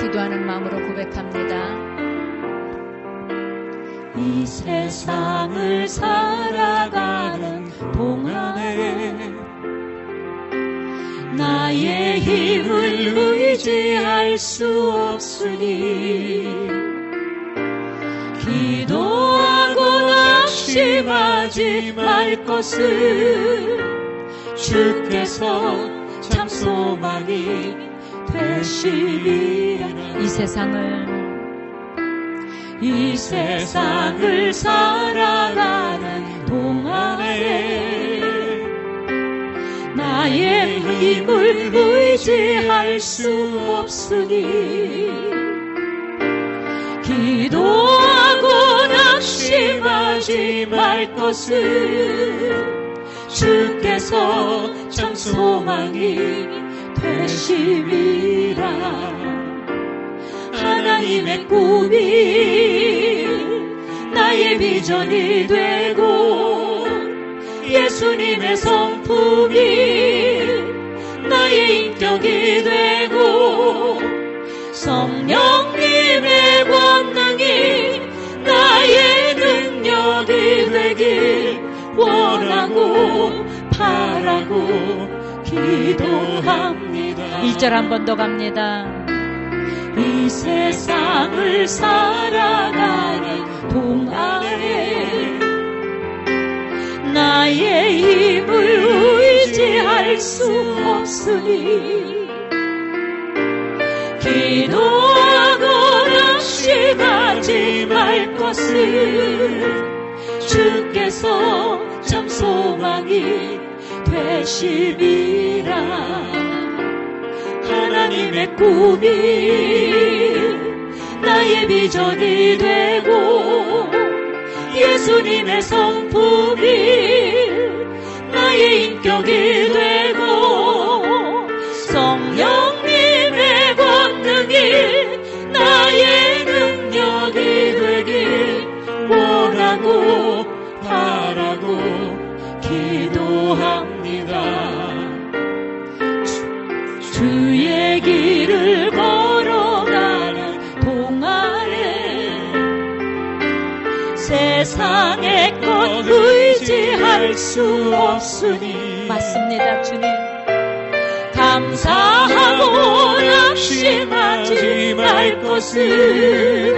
기도하는 마음으로 고백합니다. 이 세상을 살아가는 동안에 나의 힘을 의지할 수 없으니 기도하고 낙심하지 말 것을 주께서 참 소망이 되시리라. 이 세상을 살아가는 동안에 나의 힘을 의지할 수 없으니 기도하고 낙심하지 말 것을 주께서 참 소망이 되심이라. 하나님의 꿈이 나의 비전이 되고 예수님의 성품이 나의 인격이 되고 성령님의 권능이 나의 능력이 되길 원하고 바라고 기도합니다. 1절 한 번 더 갑니다. 이 세상을 살아가는 동안에 나의 힘을 의지할 수 없으니 기도하고 낙심하지 말 것을 주께서 참 소망이 되심이라. 하나님의 꿈이 나의 비전이 되고 예수님의 성품이 나의 인격이 되고 성령님의 권능이 나의 능력이 되길 원하고 바라고 기도합니다. 주의 길을 걸어가는 동안에 세상의 것 의지할 수 없으니 맞습니다, 주님. 감사하고 낙심하지 말 것을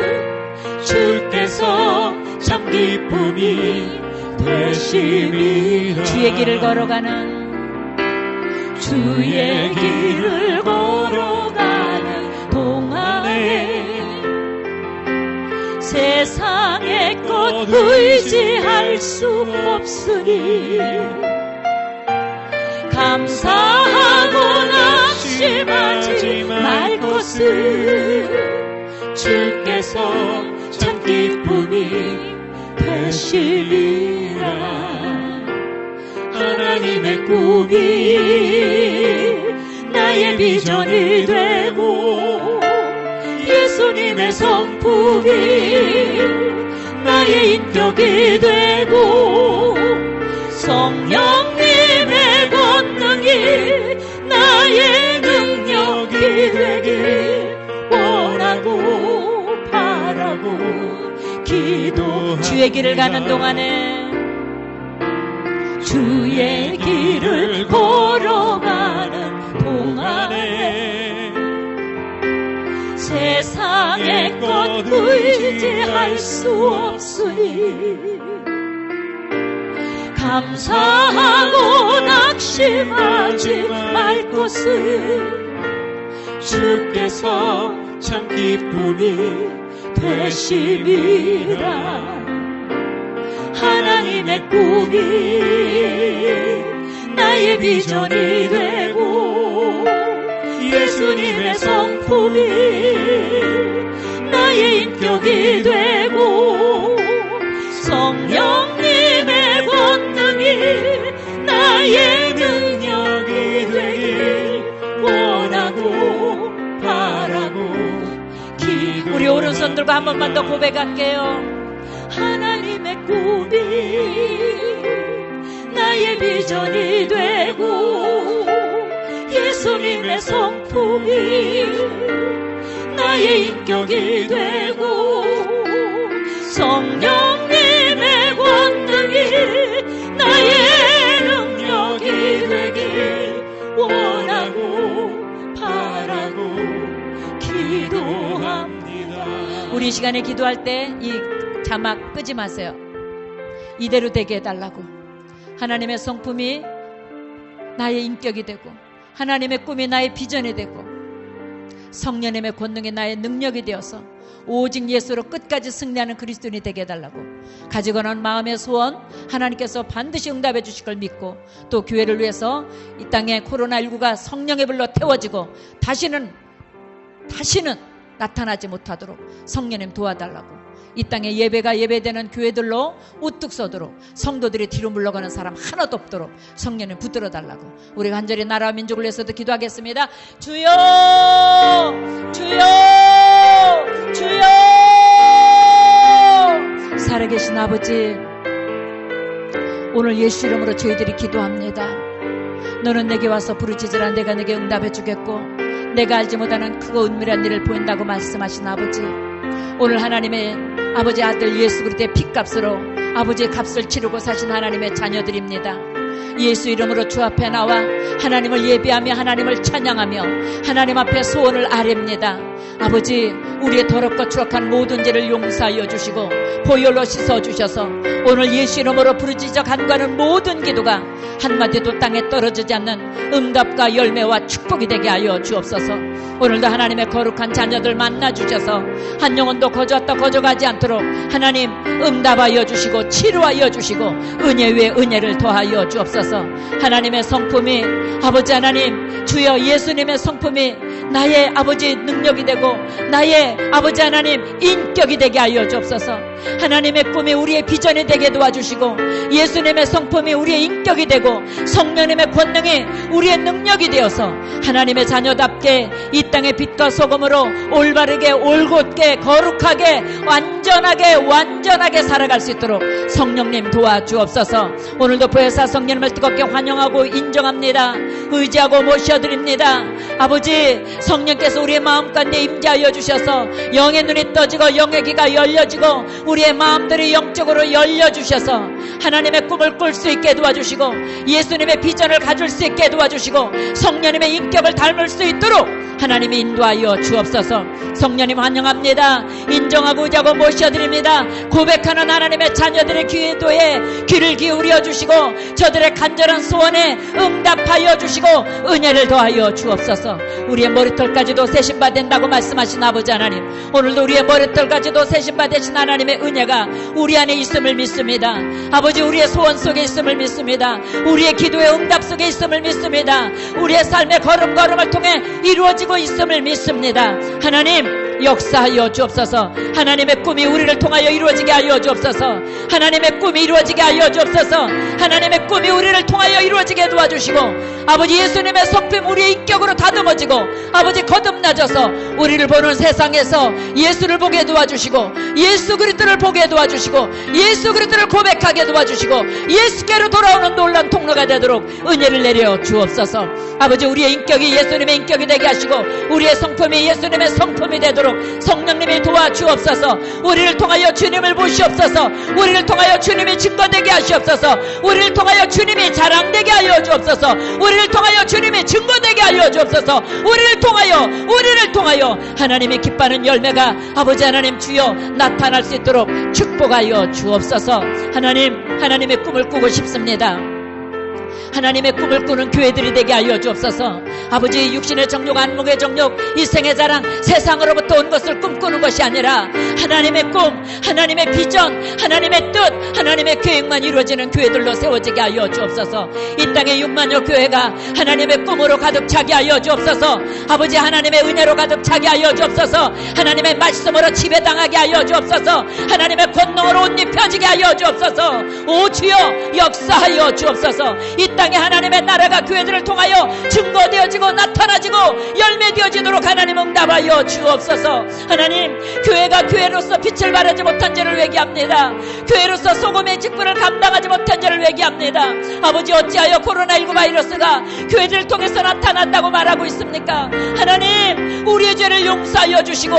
주께서 참 기쁨이 되심이라. 주의 길을 걸어가는 동안에 세상의 것 의지할 수 없으니 감사하고 낙심하지 말 것을 주께서 참 기쁨이 되시리라. 하나님의 꿈이 나의 비전이 되고 예수님의 성품이 나의 인격이 되고 성령님의 권능이 나의 능력이 되길 원하고 바라고 기도합니다. 주의 길을 가는 동안에 주의 길을 걸어가는 동안에 세상의 것 의지할 수 없으니 감사하고 낙심하지 말 것을 주께서 참 기쁨이 되심이라. 하나님의 꿈이 나의 비전이 되고 예수님의 성품이 나의 인격이 되고 성령님의 권능이 나의 능력이 되길 원하고 바라고 기도. 우리 오른손 들고 한 번만 더 고백할게요. 하나님의 꿈이 나의 비전이 되고 예수님의 성품이 나의 인격이 되고 성령님의 권능이 나의 능력이 되길 원하고 바라고 기도합니다. 우리 이 시간에 기도할 때 이 자막 끄지 마세요. 이대로 되게 해달라고. 하나님의 성품이 나의 인격이 되고 하나님의 꿈이 나의 비전이 되고 성령님의 권능이 나의 능력이 되어서 오직 예수로 끝까지 승리하는 그리스도인이 되게 해달라고. 가지고 나온 마음의 소원 하나님께서 반드시 응답해 주실 걸 믿고, 또 교회를 위해서 이 땅에 코로나19가 성령의 불로 태워지고 다시는 나타나지 못하도록 성령님 도와달라고. 이 땅에 예배가 예배되는 교회들로 우뚝 서도록, 성도들이 뒤로 물러가는 사람 하나도 없도록 성령님 붙들어 달라고. 우리 간절히 나라와 민족을 위해서도 기도하겠습니다. 주여, 주여, 주여. 살아계신 아버지, 오늘 예수 이름으로 저희들이 기도합니다. 너는 내게 와서 부르짖으라 내가 내게 응답해 주겠고 내가 알지 못하는 크고 은밀한 일을 보인다고 말씀하신 아버지, 오늘 하나님의 아버지 아들 예수 그리스도의 핏값으로 아버지의 값을 치르고 사신 하나님의 자녀들입니다. 예수 이름으로 주 앞에 나와 하나님을 예배하며 하나님을 찬양하며 하나님 앞에 소원을 아뢰입니다. 아버지, 우리의 더럽고 추악한 모든 죄를 용서하여 주시고 보혈로 씻어주셔서 오늘 예수 이름으로 부르짖어 간구하는 모든 기도가 한마디도 땅에 떨어지지 않는 응답과 열매와 축복이 되게 하여 주옵소서. 오늘도 하나님의 거룩한 자녀들 만나주셔서 한 영혼도 거저왔다 거저가지 않도록 하나님 응답하여 주시고 치료하여 주시고 은혜 위에 은혜를 더하여 주옵소서. 하나님의 성품이 아버지 하나님, 주여 예수님의 성품이 나의 아버지 능력이 되고 나의 아버지 하나님 인격이 되게 하여 주옵소서. 하나님의 꿈이 우리의 비전이 되게 도와주시고 예수님의 성품이 우리의 인격이 되고 성령님의 권능이 우리의 능력이 되어서 하나님의 자녀답게 이 땅의 빛과 소금으로 올바르게 올곧게 거룩하게 완전하게 살아갈 수 있도록 성령님 도와주옵소서. 오늘도 보혜사 성령님을 뜨겁게 환영하고 인정합니다. 의지하고 모셔드립니다. 아버지, 성령께서 우리의 마음가운데 임재하여 주셔서 영의 눈이 떠지고 영의 귀가 열려지고 우리의 마음들이 영적으로 열려주셔서 하나님의 꿈을 꿀 수 있게 도와주시고 예수님의 비전을 가질 수 있게 도와주시고 성령님의 인격을 닮을 수 있도록 하나님이 인도하여 주옵소서. 성령님 환영합니다. 인정하고 의지하고 모셔드립니다. 고백하는 하나님의 자녀들의 기도에 귀를 기울여 주시고 저들의 간절한 소원에 응답하여 주시고 은혜를 더하여 주옵소서. 우리의 머리털까지도 세심받는다고 말씀하신 아버지 하나님, 오늘도 우리의 머리털까지도 세심받으신 하나님의 은혜가 우리 안에 있음을 믿습니다. 아버지, 우리의 소원 속에 있음을 믿습니다. 우리의 기도의 응답 속에 있음을 믿습니다. 우리의 삶의 걸음걸음을 통해 이루어지고 있음을 믿습니다. 하나님 역사하여 주옵소서. 하나님의 꿈이 우리를 통하여 이루어지게 하여 주옵소서. 하나님의 꿈이 이루어지게 하여 주옵소서. 하나님의 꿈이 우리를 통하여 이루어지게 도와주시고 아버지 예수님의 성품 우리의 인격으로 다듬어지고 아버지 거듭나져서 우리를 보는 세상에서 예수를 보게 도와주시고 예수 그리스도를 보게 도와주시고 예수 그리스도를 고백하게 도와주시고 예수께로 돌아오는 놀라운 통로가 되도록 은혜를 내려 주옵소서. 아버지, 우리의 인격이 예수님의 인격이 되게 하시고 우리의 성품이 예수님의 성품이 되도록 성령님이 도와주옵소서. 우리를 통하여 주님을 보시옵소서. 우리를 통하여 주님이 증거되게 하시옵소서. 우리를 통하여 주님이 자랑되게 하여 주옵소서. 우리를 통하여 주님이 증거되게 하여 주옵소서. 우리를 통하여 하나님이 기뻐하는 열매가 아버지 하나님 주여 나타날 수 있도록 축복하여 주옵소서. 하나님의 꿈을 꾸고 싶습니다. 하나님의 꿈을 꾸는 교회들이 되게 하여 주옵소서. 아버지, 육신의 정욕, 안목의 정욕, 일생의 자랑, 세상으로부터 온 것을 꿈꾸는 것이 아니라 하나님의 꿈, 하나님의 비전, 하나님의 뜻, 하나님의 계획만 이루어지는 교회들로 세워지게 하여 주옵소서. 이 땅의 6만여 교회가 하나님의 꿈으로 가득 차게 하여 주옵소서. 아버지, 하나님의 은혜로 가득 차게 하여 주옵소서. 하나님의 말씀으로 지배당하게 하여 주옵소서. 하나님의 권능으로 옷 입혀지게 하여 주옵소서. 오 주여 역사하여 주옵소서. 이 땅에 하나님의 나라가 교회들을 통하여 증거되어지고 나타나지고 열매되어지도록 하나님 응답하여 주옵소서. 하나님, 교회가 교회로서 빛을 발하지 못한 자를 회개합니다. 교회로서 소금의 직분을 감당하지 못한 자를 회개합니다. 아버지, 어찌하여 코로나19 바이러스가 교회들을 통해서 나타난다고 말하고 있습니까? 하나님, 우리의 죄를 용서하여 주시고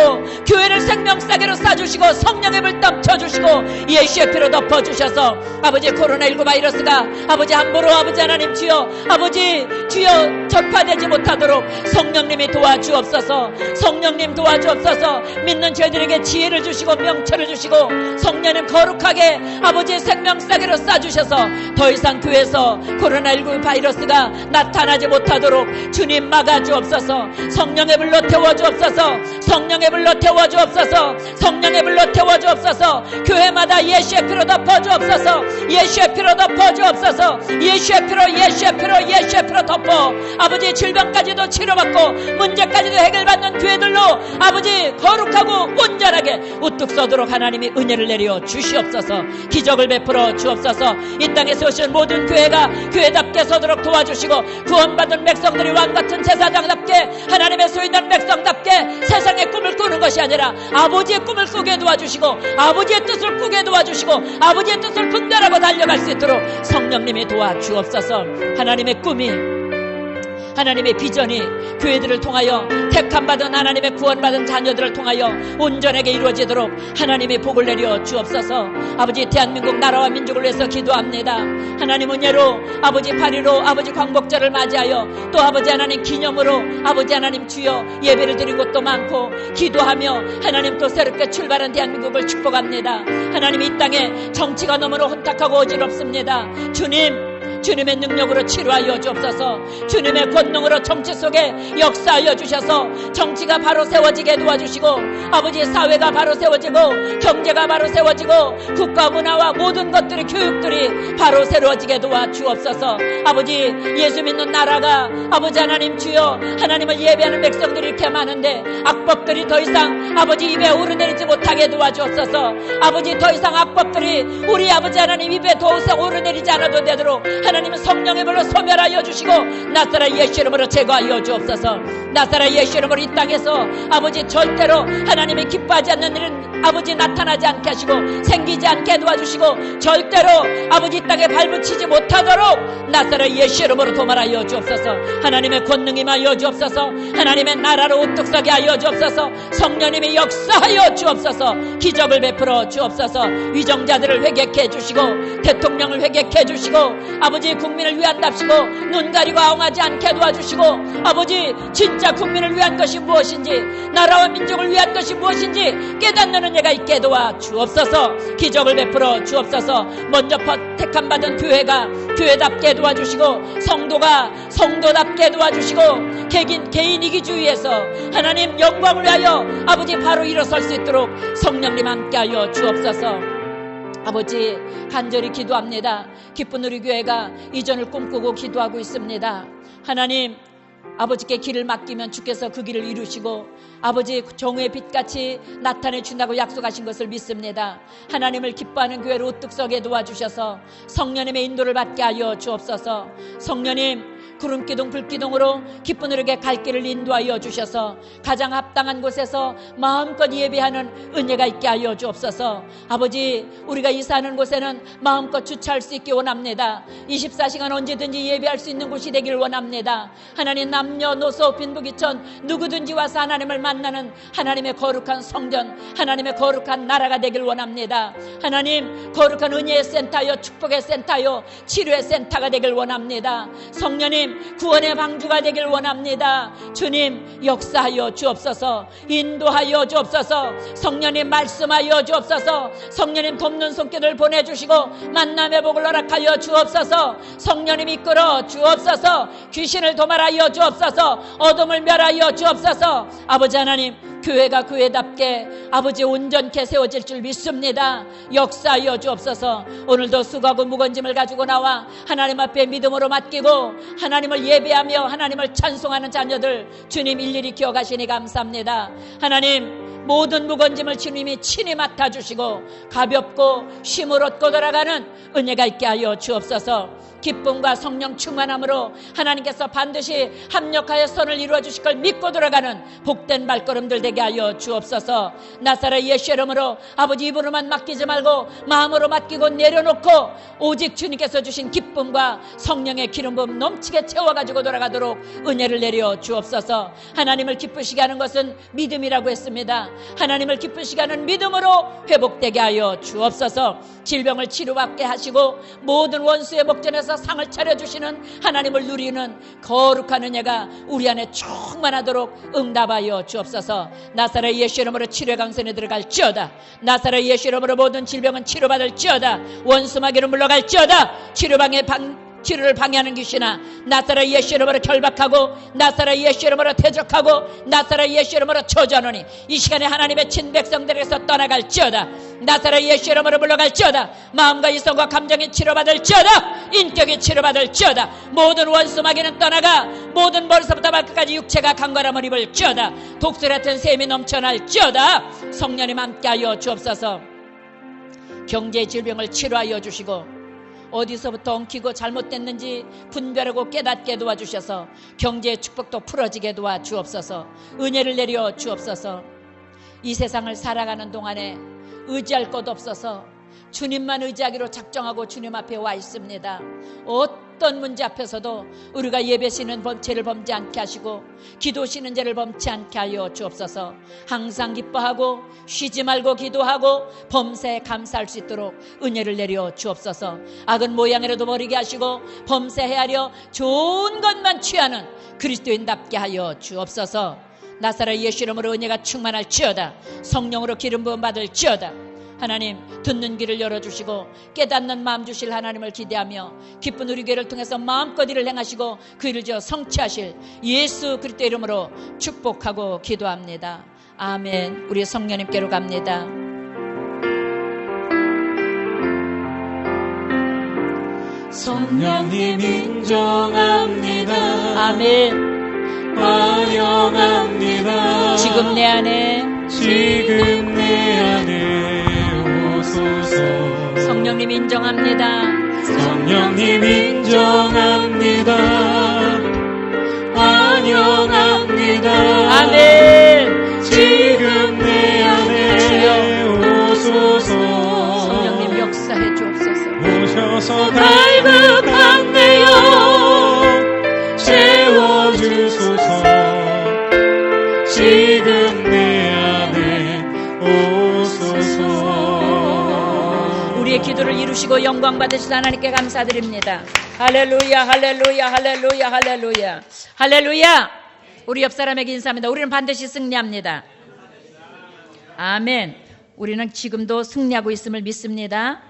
교회를 생명싸개로 싸주시고 성령의 불 넘쳐주시고 예수의 피로 덮어주셔서 아버지, 코로나19 바이러스가 아버지 함부로 아버지 하나님 주여, 아버지 주여 전파되지 못하도록 성령님이 도와주옵소서. 성령님 도와주옵소서. 믿는 저희들에게 지혜를 주시고 명철을 주시고 성령님 거룩하게 아버지의 생명싸개로 싸주셔서 더 이상 교회에서 코로나19 바이러스가 나타나지 못하도록 주님 막아주옵소서. 성령의 불로 태워주옵소서. 성령의 불로 태워주옵소서. 성령의 불로 태워주옵소서. 교회마다 예수의 피로 덮어주옵소서. 예수의 피로 덮어주옵소서. 예수의 피로, 예수의 피로, 예수의 피로 덮어 아버지 질병까지도 치료받고 문제까지도 해결받는 교회들로 아버지 거룩하고 온전하게 우뚝 서도록 하나님이 은혜를 내려 주시옵소서. 기적을 베풀어 주옵소서. 이 땅에서 오신 모든 교회가 교회답게 서도록 도와주시고 구원받은 백성들이 왕같은 제사장답게 하나님의 소유된 백성답게 세상의 꿈을 꾸는 것이 아니라 아버지의 꿈을 꾸게 도와주시고 아버지의 뜻을 꾸게 도와주시고 아버지의 뜻을 분별하고 달려갈 수 있도록 성령님이 도와주옵소서. 하나님의 꿈이, 하나님의 비전이 교회들을 통하여 택함받은 하나님의 구원받은 자녀들을 통하여 온전하게 이루어지도록 하나님의 복을 내려 주옵소서. 아버지, 대한민국 나라와 민족을 위해서 기도합니다. 하나님 은혜로 아버지 8.15 아버지 광복절을 맞이하여 또 아버지 하나님 기념으로 아버지 하나님 주여 예배를 드린 곳도 많고 기도하며 하나님 또 새롭게 출발한 대한민국을 축복합니다. 하나님, 이 땅에 정치가 너무나 혼탁하고 어지럽습니다. 주님의 능력으로 치료하여 주옵소서. 주님의 권능으로 정치 속에 역사하여 주셔서 정치가 바로 세워지게 도와주시고 아버지 사회가 바로 세워지고 경제가 바로 세워지고 국가 문화와 모든 것들이 교육들이 바로 세워지게 도와주옵소서. 아버지, 예수 믿는 나라가 아버지 하나님 주여 하나님을 예배하는 백성들이 이렇게 많은데 악법들이 더 이상 아버지 입에 오르내리지 못하게 도와주옵소서. 아버지, 더 이상 악법들이 우리 아버지 하나님 입에 더 이상 오르내리지 않아도 되도록 하나님은 성령의 불로 소멸하여 주시고 나사렛 예수 이름으로 제거하여 주옵소서. 나사렛 예수 이름으로 이 땅에서 아버지 절대로 하나님이 기뻐하지 않는 일은 아버지 나타나지 않게 하시고 생기지 않게 도와주시고 절대로 아버지 이 땅에 발붙이지 못하도록 나사렛 예수 이름으로 도말하여 주옵소서. 하나님의 권능 임하여 주옵소서. 하나님의 나라로 우뚝 서게 하여 주옵소서. 성령님이 역사하여 주옵소서. 기적을 베풀어 주옵소서. 위정자들을 회개케 해주시고 대통령을 회개케 해주시고 아버지 국민을 위한답시고 눈 가리고 아웅하지 않게 도와주시고 아버지 진짜 국민을 위한 것이 무엇인지 나라와 민족을 위한 것이 무엇인지 깨닫는 은혜가 있게 도와 주옵소서. 기적을 베풀어 주옵소서. 먼저 택함받은 교회가 교회답게 도와주시고 성도가 성도답게 도와주시고 개인 이기주의에서 하나님 영광을 위하여 아버지 바로 일어설 수 있도록 성령님 함께하여 주옵소서. 아버지, 간절히 기도합니다. 기쁜 우리 교회가 이전을 꿈꾸고 기도하고 있습니다. 하나님, 아버지께 길을 맡기면 주께서 그 길을 이루시고 아버지 정오의 빛같이 나타내 준다고 약속하신 것을 믿습니다. 하나님을 기뻐하는 교회로 우뚝 서게 도와주셔서 성령님의 인도를 받게 하여 주옵소서. 성령님, 구름기둥 불기둥으로 기쁜 우리에게 갈 길을 인도하여 주셔서 가장 합당한 곳에서 마음껏 예배하는 은혜가 있게 하여 주옵소서. 아버지, 우리가 이사하는 곳에는 마음껏 주차할 수 있게 원합니다. 24시간 언제든지 예배할 수 있는 곳이 되기를 원합니다. 하나님, 남녀노소 빈부귀천 누구든지 와서 하나님을 만나는 하나님의 거룩한 성전, 하나님의 거룩한 나라가 되길 원합니다. 하나님, 거룩한 은혜의 센터요, 축복의 센터요, 치료의 센터가 되길 원합니다. 성령님, 구원의 방주가 되길 원합니다. 주님, 역사하여 주옵소서. 인도하여 주옵소서. 성령님, 말씀하여 주옵소서. 성령님, 돕는 손길을 보내주시고 만남의 복을 허락하여 주옵소서. 성령님, 이끌어 주옵소서. 귀신을 도말하여 주옵소서. 어둠을 멸하여 주옵소서. 아버지 하나님, 교회가 교회답게 아버지 온전케 세워질 줄 믿습니다. 역사하여 주옵소서. 오늘도 수고하고 무거운 짐을 가지고 나와 하나님 앞에 믿음으로 맡기고 하나님을 예배하며 하나님을 찬송하는 자녀들 주님 일일이 기억하시니 감사합니다. 하나님, 모든 무거운 짐을 주님이 친히 맡아주시고 가볍고 쉼을 얻고 돌아가는 은혜가 있게 하여 주옵소서. 기쁨과 성령 충만함으로 하나님께서 반드시 합력하여 선을 이루어 주실 걸 믿고 돌아가는 복된 발걸음들 되게 하여 주옵소서. 나사렛 예수 이름으로 아버지, 입으로만 맡기지 말고 마음으로 맡기고 내려놓고 오직 주님께서 주신 기쁨과 성령의 기름 부음 넘치게 채워가지고 돌아가도록 은혜를 내려 주옵소서. 하나님을 기쁘시게 하는 것은 믿음이라고 했습니다. 하나님을 기쁘시게 하는 믿음으로 회복되게 하여 주옵소서. 질병을 치료받게 하시고 모든 원수의 목전에서 상을 차려주시는 하나님을 누리는 거룩한 은혜가 우리 안에 충만하도록 응답하여 주옵소서. 나사렛 예수 이름으로 치료의 강선에 들어갈지어다. 나사렛 예수 이름으로 모든 질병은 치료받을지어다. 원수 마귀는 물러갈지어다. 치료를 방해하는 귀신아, 나사렛 예수 이름으로 결박하고 나사렛 예수 이름으로 대적하고 나사렛 예수 이름으로 저주하노니 이 시간에 하나님의 친백성들에게서 떠나갈지어다. 나사렛 예수 이름으로 물러갈지어다. 마음과 이성과 감정이 치료받을지어다. 인격이 치료받을지어다. 모든 원수 마귀는 떠나가 모든 머리서부터 발끝까지 육체가 강건함을 입을지어다. 독수 같은 셈이 넘쳐날지어다. 성령님 함께하여 주옵소서. 경제의 질병을 치료하여 주시고 어디서부터 엉키고 잘못됐는지 분별하고 깨닫게 도와주셔서 경제의 축복도 풀어지게 도와주옵소서. 은혜를 내려 주옵소서. 이 세상을 살아가는 동안에 의지할 것 없어서 주님만 의지하기로 작정하고 주님 앞에 와 있습니다. 어떤 문제 앞에서도 우리가 예배 쉬는 죄를 범지 않게 하시고 기도 쉬는 죄를 범치 않게 하여 주옵소서. 항상 기뻐하고 쉬지 말고 기도하고 범사에 감사할 수 있도록 은혜를 내려 주옵소서. 악은 모양이라도 버리게 하시고 범사에 헤아려 좋은 것만 취하는 그리스도인답게 하여 주옵소서. 나사렛 예수 이름으로 은혜가 충만할지어다. 성령으로 기름 부음 받을지어다. 하나님, 듣는 귀를 열어주시고 깨닫는 마음 주실 하나님을 기대하며 기쁜 우리 교회를 통해서 마음껏 일을 행하시고 그 일을 지어 성취하실 예수 그리스도 이름으로 축복하고 기도합니다. 아멘. 우리 성령님께로 갑니다. 성령님 인정합니다. 아멘. 환영합니다. 지금 내 안에 오소서. 성령님 인정합니다. 성령님 인정합니다. 환영합니다. 아멘. 지금 내 안에 오소서. 성령님 역사해 주옵소서. 오셔서 갈급한 내 영 채워주소서. 지금 내 안에 오소서. 우리의 기도를 이루시고 영광 받으신 하나님께 감사드립니다. 할렐루야, 할렐루야, 할렐루야, 할렐루야, 할렐루야. 우리 옆 사람에게 인사합니다. 우리는 반드시 승리합니다. 아멘. 우리는 지금도 승리하고 있음을 믿습니다.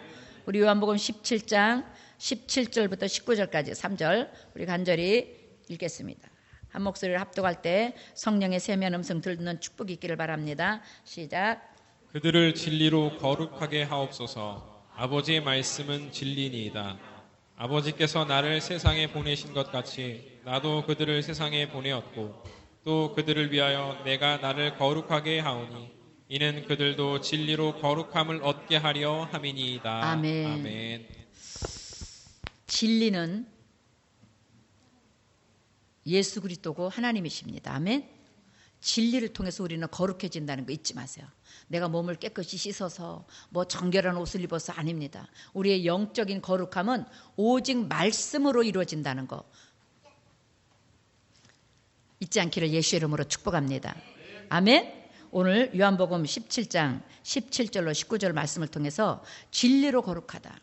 우리 요한복음 17장 17절부터 19절까지 3절 우리 간절히 읽겠습니다. 한 목소리를 합독할 때 성령의 세면 음성 듣는 축복이 있기를 바랍니다. 시작. 그들을 진리로 거룩하게 하옵소서. 아버지의 말씀은 진리니이다. 아버지께서 나를 세상에 보내신 것 같이 나도 그들을 세상에 보내었고 또 그들을 위하여 내가 나를 거룩하게 하오니 이는 그들도 진리로 거룩함을 얻게 하려 함이니이다. 아멘. 아멘. 진리는 예수 그리스도고 하나님이십니다. 아멘. 진리를 통해서 우리는 거룩해진다는 거 잊지 마세요. 내가 몸을 깨끗이 씻어서 뭐 정결한 옷을 입어서 아닙니다. 우리의 영적인 거룩함은 오직 말씀으로 이루어진다는 거 잊지 않기를 예수 이름으로 축복합니다. 아멘. 오늘 요한복음 17장 17절로 19절 말씀을 통해서 진리로 거룩하다.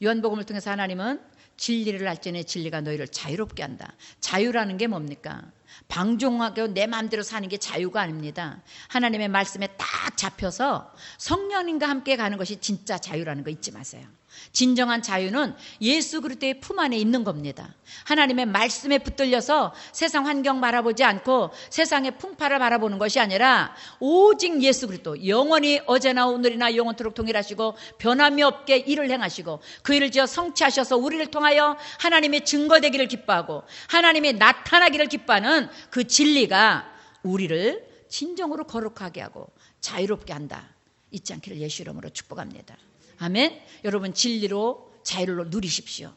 요한복음을 통해서 하나님은 진리를 알지니 진리가 너희를 자유롭게 한다. 자유라는 게 뭡니까? 방종하게 내 마음대로 사는 게 자유가 아닙니다. 하나님의 말씀에 딱 잡혀서 성령님과 함께 가는 것이 진짜 자유라는 거 잊지 마세요. 진정한 자유는 예수 그리스도의 품 안에 있는 겁니다. 하나님의 말씀에 붙들려서 세상 환경 바라보지 않고 세상의 풍파를 바라보는 것이 아니라 오직 예수 그리스도 영원히 어제나 오늘이나 영원토록 동일하시고 변함이 없게 일을 행하시고 그 일을 지어 성취하셔서 우리를 통하여 하나님의 증거되기를 기뻐하고 하나님이 나타나기를 기뻐하는 그 진리가 우리를 진정으로 거룩하게 하고 자유롭게 한다. 잊지 않기를 예수 이름으로 축복합니다. 아멘. 여러분 진리로 자유를 누리십시오.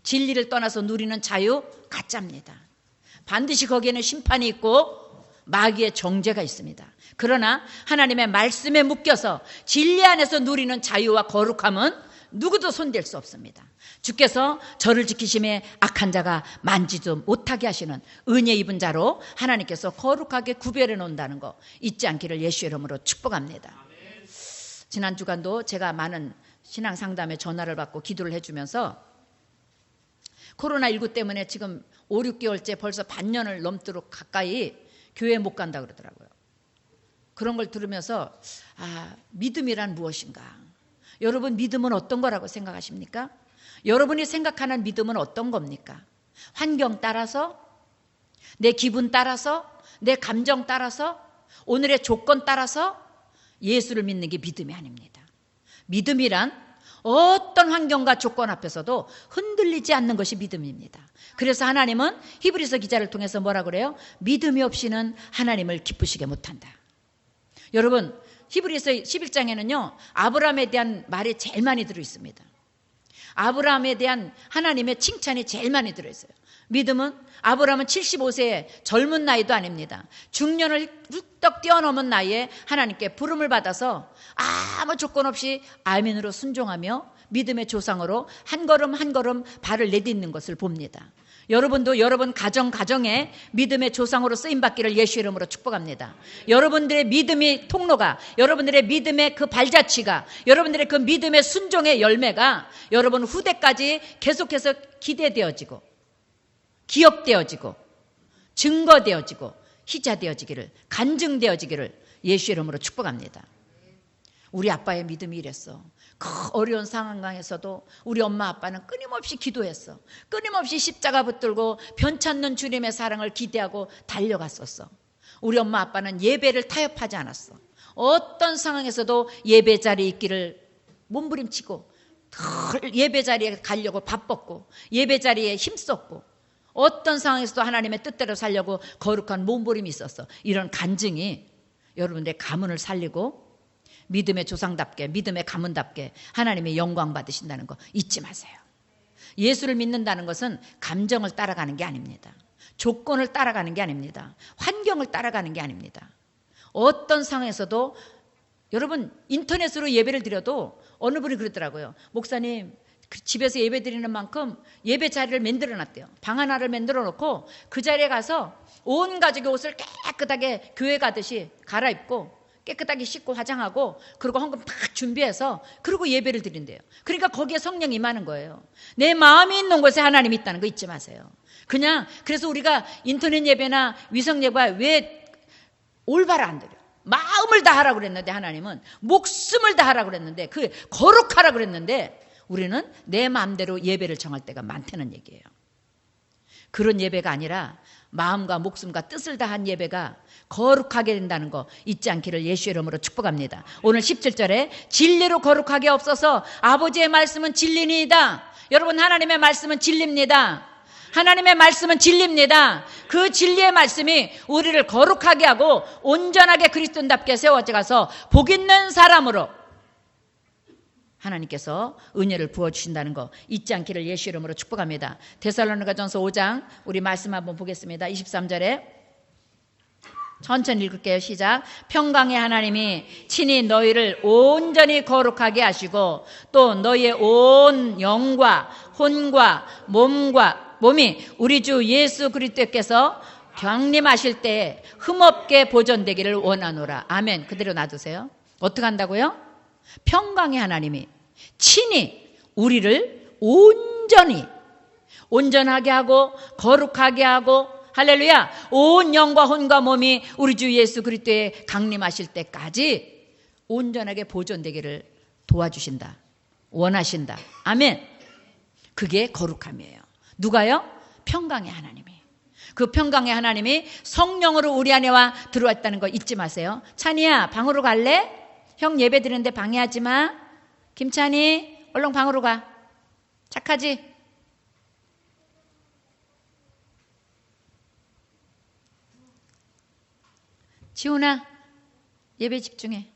진리를 떠나서 누리는 자유 가짜입니다. 반드시 거기에는 심판이 있고 마귀의 정죄가 있습니다. 그러나 하나님의 말씀에 묶여서 진리 안에서 누리는 자유와 거룩함은 누구도 손댈 수 없습니다. 주께서 저를 지키심에 악한 자가 만지도 못하게 하시는 은혜 입은 자로 하나님께서 거룩하게 구별해 놓는다는 거 잊지 않기를 예수 이름으로 축복합니다. 지난 주간도 제가 많은 신앙 상담에 전화를 받고 기도를 해주면서 코로나19 때문에 지금 5, 6개월째 벌써 반년을 넘도록 가까이 교회 못 간다 그러더라고요. 그런 걸 들으면서 믿음이란 무엇인가? 여러분 믿음은 어떤 거라고 생각하십니까? 여러분이 생각하는 믿음은 어떤 겁니까? 환경 따라서, 내 기분 따라서, 내 감정 따라서, 오늘의 조건 따라서 예수를 믿는 게 믿음이 아닙니다. 믿음이란 어떤 환경과 조건 앞에서도 흔들리지 않는 것이 믿음입니다. 그래서 하나님은 히브리서 기자를 통해서 뭐라 그래요? 믿음이 없이는 하나님을 기쁘시게 못한다. 여러분 히브리서 11장에는요 아브라함에 대한 말이 제일 많이 들어있습니다. 아브라함에 대한 하나님의 칭찬이 제일 많이 들어있어요. 믿음은 아브라함은 75세의 젊은 나이도 아닙니다. 중년을 훌떡 뛰어넘은 나이에 하나님께 부름을 받아서 아무 조건 없이 아멘으로 순종하며 믿음의 조상으로 한 걸음 한 걸음 발을 내딛는 것을 봅니다. 여러분도 여러분 가정에 믿음의 조상으로 쓰임받기를 예수 이름으로 축복합니다. 여러분들의 믿음의 통로가, 여러분들의 믿음의 그 발자취가, 여러분들의 그 믿음의 순종의 열매가 여러분 후대까지 계속해서 기대되어지고 기억되어지고 증거되어지고 희자되어지기를, 간증되어지기를 예수 이름으로 축복합니다. 우리 아빠의 믿음이 이랬어. 그 어려운 상황에서도 우리 엄마 아빠는 끊임없이 기도했어. 끊임없이 십자가 붙들고 변찮는 주님의 사랑을 기대하고 달려갔었어. 우리 엄마 아빠는 예배를 타협하지 않았어. 어떤 상황에서도 예배 자리에 있기를 몸부림치고 예배 자리에 가려고 바빴고 예배 자리에 힘썼고 어떤 상황에서도 하나님의 뜻대로 살려고 거룩한 몸부림이 있었어. 이런 간증이 여러분들의 가문을 살리고 믿음의 조상답게, 믿음의 가문답게 하나님의 영광 받으신다는 거 잊지 마세요. 예수를 믿는다는 것은 감정을 따라가는 게 아닙니다. 조건을 따라가는 게 아닙니다. 환경을 따라가는 게 아닙니다. 어떤 상황에서도 여러분 인터넷으로 예배를 드려도 어느 분이 그러더라고요. 목사님 집에서 예배 드리는 만큼 예배 자리를 만들어 놨대요. 방 하나를 만들어 놓고 그 자리에 가서 온 가족의 옷을 깨끗하게 교회 가듯이 갈아입고 깨끗하게 씻고 화장하고 그리고 헌금 다 준비해서 그리고 예배를 드린대요. 그러니까 거기에 성령이 임하는 거예요. 내 마음이 있는 곳에 하나님이 있다는 거 잊지 마세요. 그래서 우리가 인터넷 예배나 위성 예배 왜 올바로 안 드려? 마음을 다하라고 그랬는데 하나님은 목숨을 다하라고 그랬는데 그 거룩하라고 그랬는데 우리는 내 마음대로 예배를 정할 때가 많다는 얘기예요. 그런 예배가 아니라 마음과 목숨과 뜻을 다한 예배가 거룩하게 된다는 거 잊지 않기를 예수 이름으로 축복합니다. 오늘 17절에 진리로 거룩하게 없어서 아버지의 말씀은 진리니이다. 여러분 하나님의 말씀은 진리입니다. 하나님의 말씀은 진리입니다. 그 진리의 말씀이 우리를 거룩하게 하고 온전하게 그리스도인답게 세워져가서 복 있는 사람으로 하나님께서 은혜를 부어주신다는 거 잊지 않기를 예수 이름으로 축복합니다. 데살로니가전서 5장 우리 말씀 한번 보겠습니다. 23절에 천천히 읽을게요. 시작. 평강의 하나님이 친히 너희를 온전히 거룩하게 하시고 또 너희의 온 영과 혼과 몸이 우리 주 예수 그리스도께서 강림하실 때에 흠없게 보존되기를 원하노라. 아멘. 그대로 놔두세요. 어떻게 한다고요? 평강의 하나님이 친히 우리를 온전하게 하고 거룩하게 하고 할렐루야 온 영과 혼과 몸이 우리 주 예수 그리스도에 강림하실 때까지 온전하게 보존되기를 도와주신다. 원하신다. 아멘. 그게 거룩함이에요. 누가요? 평강의 하나님이. 그 평강의 하나님이 성령으로 우리 안에 와 들어왔다는 거 잊지 마세요. 찬이야 방으로 갈래? 형 예배 드리는데 방해하지 마. 김찬이 얼른 방으로 가. 착하지? 지훈아 예배 집중해.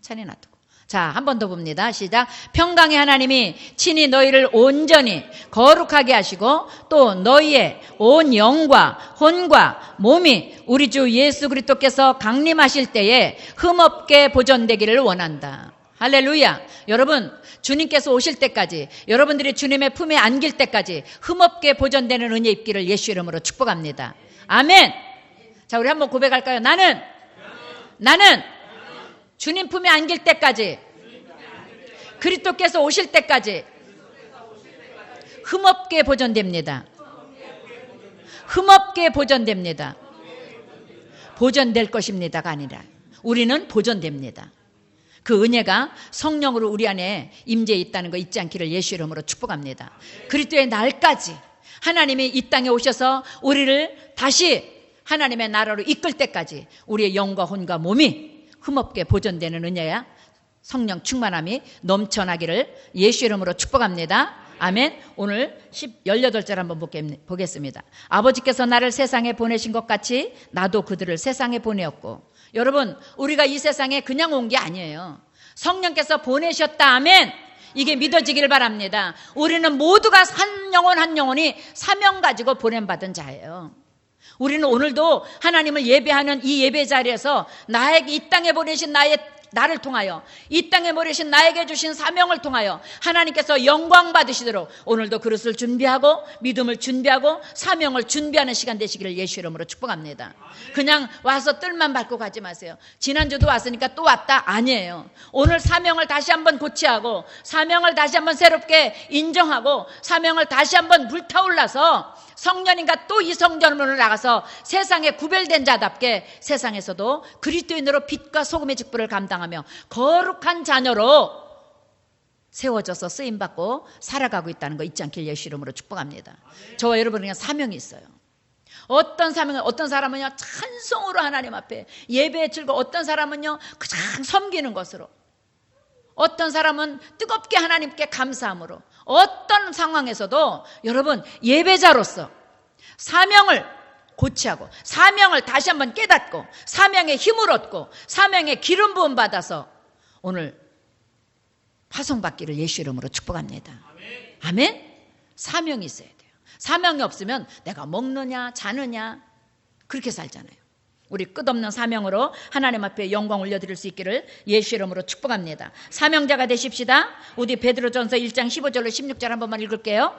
찬이 놔두고. 자, 한 번 더 봅니다. 시작. 평강의 하나님이 친히 너희를 온전히 거룩하게 하시고 또 너희의 온 영과 혼과 몸이 우리 주 예수 그리스도께서 강림하실 때에 흠없게 보존되기를 원한다. 할렐루야. 여러분, 주님께서 오실 때까지, 여러분들이 주님의 품에 안길 때까지 흠없게 보존되는 은혜 입기를 예수 이름으로 축복합니다. 아멘. 자, 우리 한번 고백할까요? 나는 주님 품에 안길 때까지, 그리스도께서 오실 때까지 흠없게 보존됩니다. 흠없게 보존됩니다. 보존될 것입니다가 아니라 우리는 보존됩니다. 그 은혜가 성령으로 우리 안에 임재해 있다는 거 잊지 않기를 예수 이름으로 축복합니다. 그리스도의 날까지 하나님이 이 땅에 오셔서 우리를 다시 하나님의 나라로 이끌 때까지 우리의 영과 혼과 몸이 흠없게 보존되는 은혜야 성령 충만함이 넘쳐나기를 예수 이름으로 축복합니다. 아멘. 오늘 18절 한번 보겠습니다. 아버지께서 나를 세상에 보내신 것 같이 나도 그들을 세상에 보내었고. 여러분, 우리가 이 세상에 그냥 온 게 아니에요. 성령께서 보내셨다. 아멘. 이게 믿어지길 바랍니다. 우리는 모두가 한 영혼이 사명 가지고 보냄받은 자예요. 우리는 오늘도 하나님을 예배하는 이 예배 자리에서 나에게 이 땅에 보내신 나를 통하여, 이 땅에 보내신 나에게 주신 사명을 통하여 하나님께서 영광 받으시도록 오늘도 그릇을 준비하고 믿음을 준비하고 사명을 준비하는 시간 되시기를 예수 이름으로 축복합니다. 그냥 와서 뜰만 밟고 가지 마세요. 지난주도 왔으니까 또 왔다 아니에요. 오늘 사명을 다시 한번 고치하고 사명을 다시 한번 새롭게 인정하고 사명을 다시 한번 불타올라서 성년인가 또 이 성전으로 나가서 세상에 구별된 자답게 세상에서도 그리스도인으로 빛과 소금의 직분을 감당하며 거룩한 자녀로 세워져서 쓰임받고 살아가고 있다는 거 잊지 않길 예수 이름으로 축복합니다. 저와 여러분에게 사명이 있어요. 어떤 사람은요 찬송으로 하나님 앞에 예배의 즐거움, 어떤 사람은요 그냥 섬기는 것으로, 어떤 사람은 뜨겁게 하나님께 감사함으로, 어떤 상황에서도 여러분 예배자로서 사명을 고치하고 사명을 다시 한번 깨닫고 사명의 힘을 얻고 사명의 기름 부음 받아서 오늘 파송받기를 예수 이름으로 축복합니다. 아멘. 사명이 있어야 돼요. 사명이 없으면 내가 먹느냐 자느냐 그렇게 살잖아요. 우리 끝없는 사명으로 하나님 앞에 영광 올려드릴 수 있기를 예수 이름으로 축복합니다. 사명자가 되십시다. 우리 베드로전서 1장 15절로 16절 한 번만 읽을게요.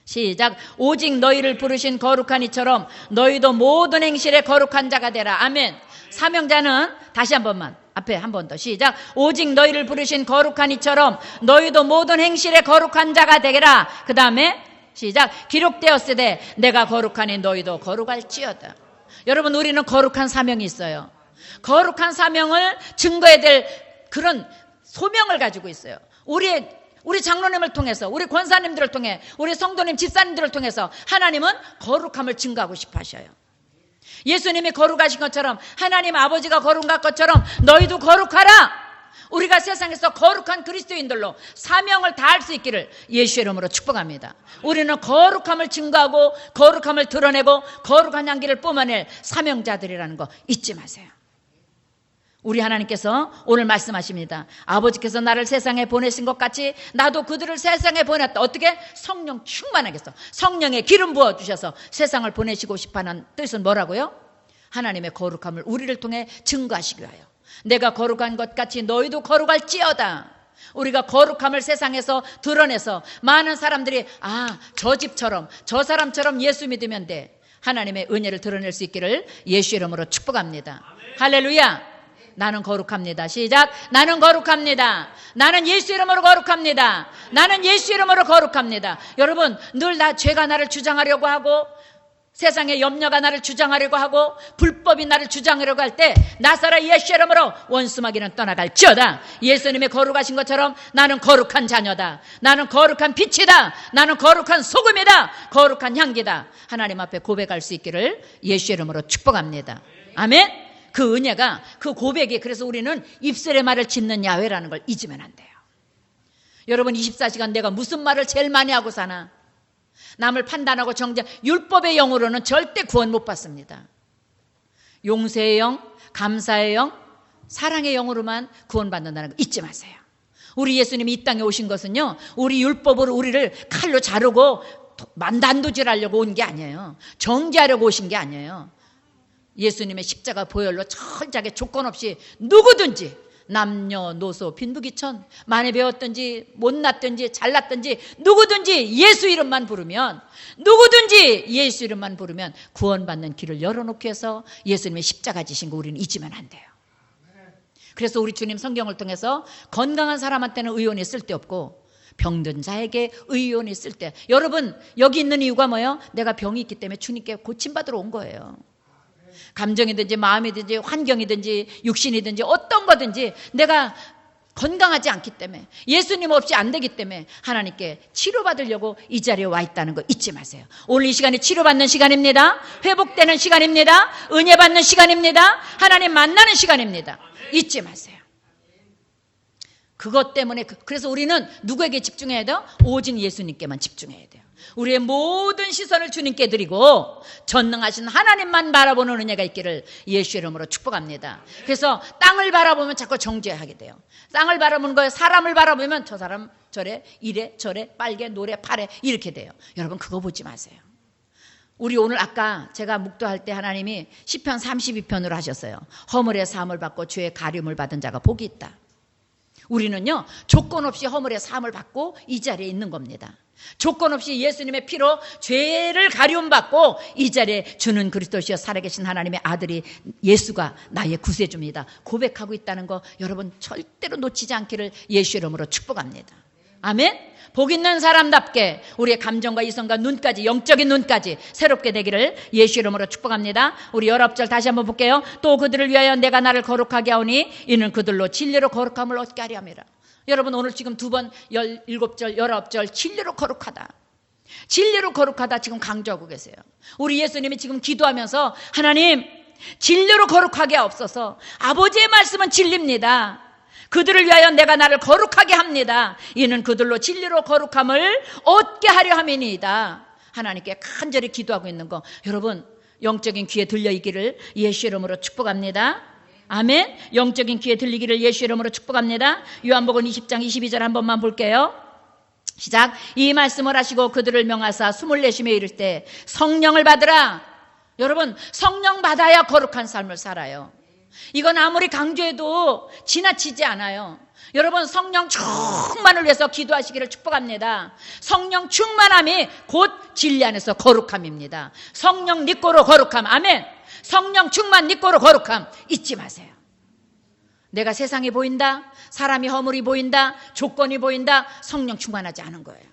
시작. 오직 너희를 부르신 거룩한 이처럼 너희도 모든 행실에 거룩한 자가 되라. 아멘. 사명자는 다시 한 번만 앞에 한 번 더 시작. 오직 너희를 부르신 거룩한 이처럼 너희도 모든 행실에 거룩한 자가 되라. 그 다음에 시작. 기록되었으되 내가 거룩하니 너희도 거룩할지어다. 여러분, 우리는 거룩한 사명이 있어요. 거룩한 사명을 증거해야 될 그런 소명을 가지고 있어요. 우리 장로님을 통해서, 우리 권사님들을 통해, 우리 성도님 집사님들을 통해서 하나님은 거룩함을 증거하고 싶어 하셔요. 예수님이 거룩하신 것처럼, 하나님 아버지가 거룩한 것처럼 너희도 거룩하라. 우리가 세상에서 거룩한 그리스도인들로 사명을 다할 수 있기를 예수 이름으로 축복합니다. 우리는 거룩함을 증거하고 거룩함을 드러내고 거룩한 향기를 뿜어낼 사명자들이라는 거 잊지 마세요. 우리 하나님께서 오늘 말씀하십니다. 아버지께서 나를 세상에 보내신 것 같이 나도 그들을 세상에 보냈다. 어떻게? 성령 충만하게 해서 성령의 기름 부어주셔서 세상을 보내시고 싶어하는 뜻은 뭐라고요? 하나님의 거룩함을 우리를 통해 증거하시기 위하여 내가 거룩한 것 같이 너희도 거룩할지어다. 우리가 거룩함을 세상에서 드러내서 많은 사람들이 저 집처럼 저 사람처럼 예수 믿으면 돼. 하나님의 은혜를 드러낼 수 있기를 예수 이름으로 축복합니다. 할렐루야. 나는 거룩합니다. 시작. 나는 거룩합니다. 나는 예수 이름으로 거룩합니다. 나는 예수 이름으로 거룩합니다. 여러분, 늘 죄가 나를 주장하려고 하고 세상의 염려가 나를 주장하려고 하고 불법이 나를 주장하려고 할 때 나사렛 예수 이름으로 원수마귀는 떠나갈지어다. 예수님의 거룩하신 것처럼 나는 거룩한 자녀다. 나는 거룩한 빛이다. 나는 거룩한 소금이다. 거룩한 향기다. 하나님 앞에 고백할 수 있기를 예수 이름으로 축복합니다. 아멘. 그 은혜가, 그 고백이, 그래서 우리는 입술의 말을 짓는 야훼라는 걸 잊으면 안 돼요. 여러분, 24시간 내가 무슨 말을 제일 많이 하고 사나? 남을 판단하고 율법의 영으로는 절대 구원 못 받습니다. 용서의 영, 감사의 영, 사랑의 영으로만 구원받는다는 거 잊지 마세요. 우리 예수님이 이 땅에 오신 것은요, 우리 율법으로 우리를 칼로 자르고 만단도질하려고 온 게 아니에요. 정죄하려고 오신 게 아니에요. 예수님의 십자가 보혈로 철저하게 조건 없이 누구든지 남녀노소 빈부귀천 많이 배웠든지 못났든지 잘났든지 누구든지 예수 이름만 부르면, 누구든지 예수 이름만 부르면 구원받는 길을 열어놓기 위해서 예수님의 십자가 지신 거 우리는 잊으면 안 돼요. 그래서 우리 주님 성경을 통해서 건강한 사람한테는 의원이 쓸데없고 병든 자에게 의원이 쓸데. 여러분 여기 있는 이유가 뭐예요? 내가 병이 있기 때문에 주님께 고침받으러 온 거예요. 감정이든지 마음이든지 환경이든지 육신이든지 어떤 거든지 내가 건강하지 않기 때문에, 예수님 없이 안 되기 때문에 하나님께 치료받으려고 이 자리에 와 있다는 거 잊지 마세요. 오늘 이 시간이 치료받는 시간입니다. 회복되는 시간입니다. 은혜 받는 시간입니다. 하나님 만나는 시간입니다. 잊지 마세요. 그것 때문에 그래서 우리는 누구에게 집중해야 돼요? 오직 예수님께만 집중해야 돼요. 우리의 모든 시선을 주님께 드리고 전능하신 하나님만 바라보는 은혜가 있기를 예수 이름으로 축복합니다. 그래서 땅을 바라보면 자꾸 정죄하게 돼요. 땅을 바라보는 거예요. 사람을 바라보면 저 사람 저래, 이래 저래, 빨개 노래 파래 이렇게 돼요. 여러분 그거 보지 마세요. 우리 오늘 아까 제가 묵도할 때 하나님이 시편 32편으로 하셨어요. 허물의 사함을 받고 죄의 가림을 받은 자가 복이 있다. 우리는요 조건 없이 허물의 사함을 받고 이 자리에 있는 겁니다. 조건 없이 예수님의 피로 죄를 가리움받고 이 자리에 주는 그리스도시여 살아계신 하나님의 아들이 예수가 나의 구세주입니다 고백하고 있다는 거 여러분 절대로 놓치지 않기를 예수 이름으로 축복합니다. 아멘. 복 있는 사람답게 우리의 감정과 이성과 눈까지, 영적인 눈까지 새롭게 되기를 예수 이름으로 축복합니다. 우리 19절 다시 한번 볼게요. 또 그들을 위하여 내가 나를 거룩하게 하오니 이는 그들로 진리로 거룩함을 얻게 하려 함이라. 여러분 오늘 지금 두 번 17절 19절 진리로 거룩하다, 진리로 거룩하다 지금 강조하고 계세요. 우리 예수님이 지금 기도하면서 하나님 진리로 거룩하게 하옵소서. 아버지의 말씀은 진리입니다. 그들을 위하여 내가 나를 거룩하게 합니다. 이는 그들로 진리로 거룩함을 얻게 하려 함이니이다. 하나님께 간절히 기도하고 있는 거 여러분 영적인 귀에 들려있기를 예수 이름으로 축복합니다. 아멘. 영적인 귀에 들리기를 예수 이름으로 축복합니다. 요한복음 20장 22절 한 번만 볼게요. 시작. 이 말씀을 하시고 그들을 명하사 숨을 내쉬며 이를 때 성령을 받으라. 여러분 성령 받아야 거룩한 삶을 살아요. 이건 아무리 강조해도 지나치지 않아요. 여러분 성령 충만을 위해서 기도하시기를 축복합니다. 성령 충만함이 곧 진리 안에서 거룩함입니다. 성령 니꼬로 거룩함. 아멘. 성령 충만 니꼬로 거룩함 잊지 마세요. 내가 세상이 보인다, 사람이 허물이 보인다, 조건이 보인다, 성령 충만하지 않은 거예요.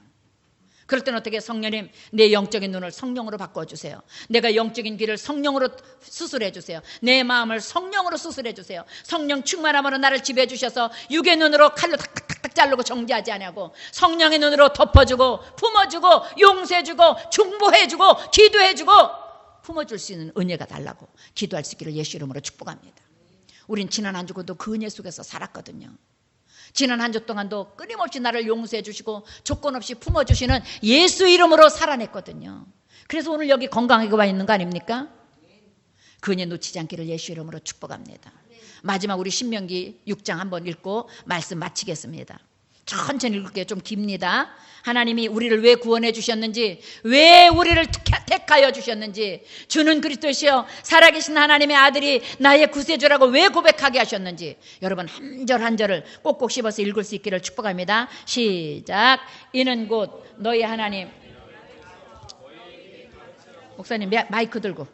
그럴 때는 어떻게 성령님 내 영적인 눈을 성령으로 바꿔주세요. 내가 영적인 귀를 성령으로 수술해 주세요. 내 마음을 성령으로 수술해 주세요. 성령 충만함으로 나를 지배해 주셔서 육의 눈으로 칼로 탁탁탁 자르고 정죄하지 않냐고 성령의 눈으로 덮어주고 품어주고 용서해주고 중보해주고 기도해주고 품어줄 수 있는 은혜가 달라고 기도할 수 있기를 예수 이름으로 축복합니다. 우린 지난 한 주간도 그 은혜 속에서 살았거든요. 지난 한 주 동안도 끊임없이 나를 용서해 주시고 조건 없이 품어주시는 예수 이름으로 살아냈거든요. 그래서 오늘 여기 건강하게 와 있는 거 아닙니까? 그 은혜 놓치지 않기를 예수 이름으로 축복합니다. 마지막 우리 신명기 6장 한번 읽고 말씀 마치겠습니다. 천천히 읽을게요. 좀 깁니다. 하나님이 우리를 왜 구원해 주셨는지, 왜 우리를 택하여 주셨는지, 주는 그리스도시여 살아계신 하나님의 아들이 나의 구세주라고 왜 고백하게 하셨는지 여러분 한 절 한 절을 꼭꼭 씹어서 읽을 수 있기를 축복합니다. 시작. 이는 곧 너희 하나님. 목사님 마이크 들고.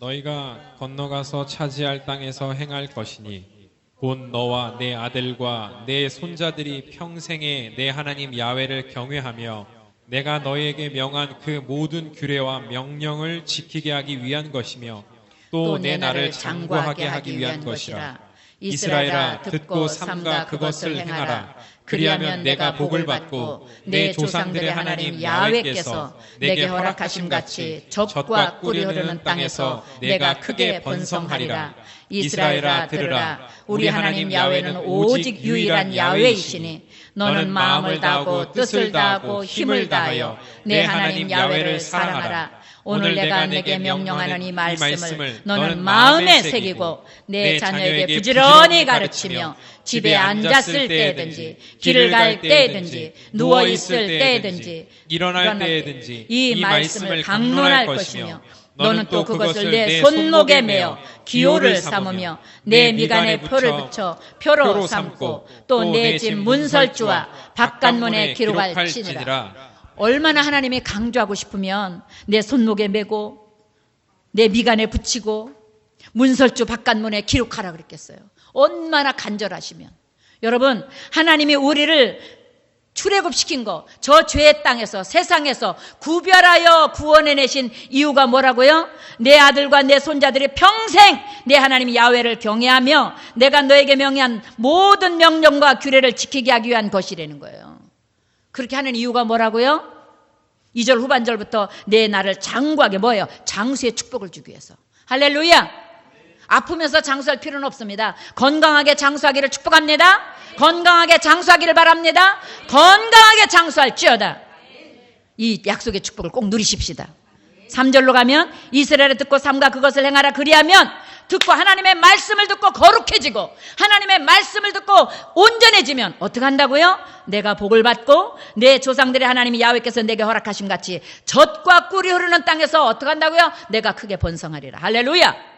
너희가 건너가서 차지할 땅에서 행할 것이니 곧 너와 내 아들과 내 손자들이 평생에 내 하나님 야훼를 경외하며 내가 너희에게 명한 그 모든 규례와 명령을 지키게 하기 위한 것이며 또 내 나를 장구하게 하기 위한 것이라. 이스라엘아 듣고 삼가 그것을 행하라. 그리하면 내가 복을 받고 내 조상들의 하나님 야훼께서 내게 허락하심 같이 젖과 꿀이 흐르는 땅에서 내가 크게 번성하리라. 이스라엘아 들으라. 우리 하나님 야훼는 오직 유일한 야훼이시니 너는 마음을 다하고 뜻을 다하고 힘을 다하여 내 하나님 야훼를 사랑하라. 오늘 내가 내게 명령하는 이 말씀을 너는 마음에 새기고 내 자녀에게 부지런히 가르치며 집에 앉았을 때든지 길을 갈 때든지 누워 있을 때든지 일어날 때든지 이 말씀을 강론할 것이며 너는 또 그것을 내 손목에 매어 기호를 삼으며 내 미간에 표를 붙여 표로 삼고 또 내 집 문설주와 바깥문에 기록할지니라. 얼마나 하나님이 강조하고 싶으면 내 손목에 메고 내 미간에 붙이고 문설주 바깥문에 기록하라 그랬겠어요. 얼마나 간절하시면. 여러분, 하나님이 우리를 출애굽시킨 거, 저 죄의 땅에서 세상에서 구별하여 구원해내신 이유가 뭐라고요? 내 아들과 내 손자들이 평생 내 하나님 야훼를 경외하며 내가 너에게 명한 모든 명령과 규례를 지키게 하기 위한 것이라는 거예요. 그렇게 하는 이유가 뭐라고요? 2절 후반절부터 내 나를 장구하게 뭐예요? 장수의 축복을 주기 위해서. 할렐루야! 아프면서 장수할 필요는 없습니다. 건강하게 장수하기를 축복합니다. 건강하게 장수하기를 바랍니다. 건강하게 장수할지어다. 이 약속의 축복을 꼭 누리십시다. 3절로 가면 이스라엘을 듣고 삼가 그것을 행하라. 그리하면 듣고 하나님의 말씀을 듣고 거룩해지고 하나님의 말씀을 듣고 온전해지면 어떻게 한다고요? 내가 복을 받고 내 조상들의 하나님 야훼께서 내게 허락하신 같이 젖과 꿀이 흐르는 땅에서 어떻게 한다고요? 내가 크게 번성하리라. 할렐루야.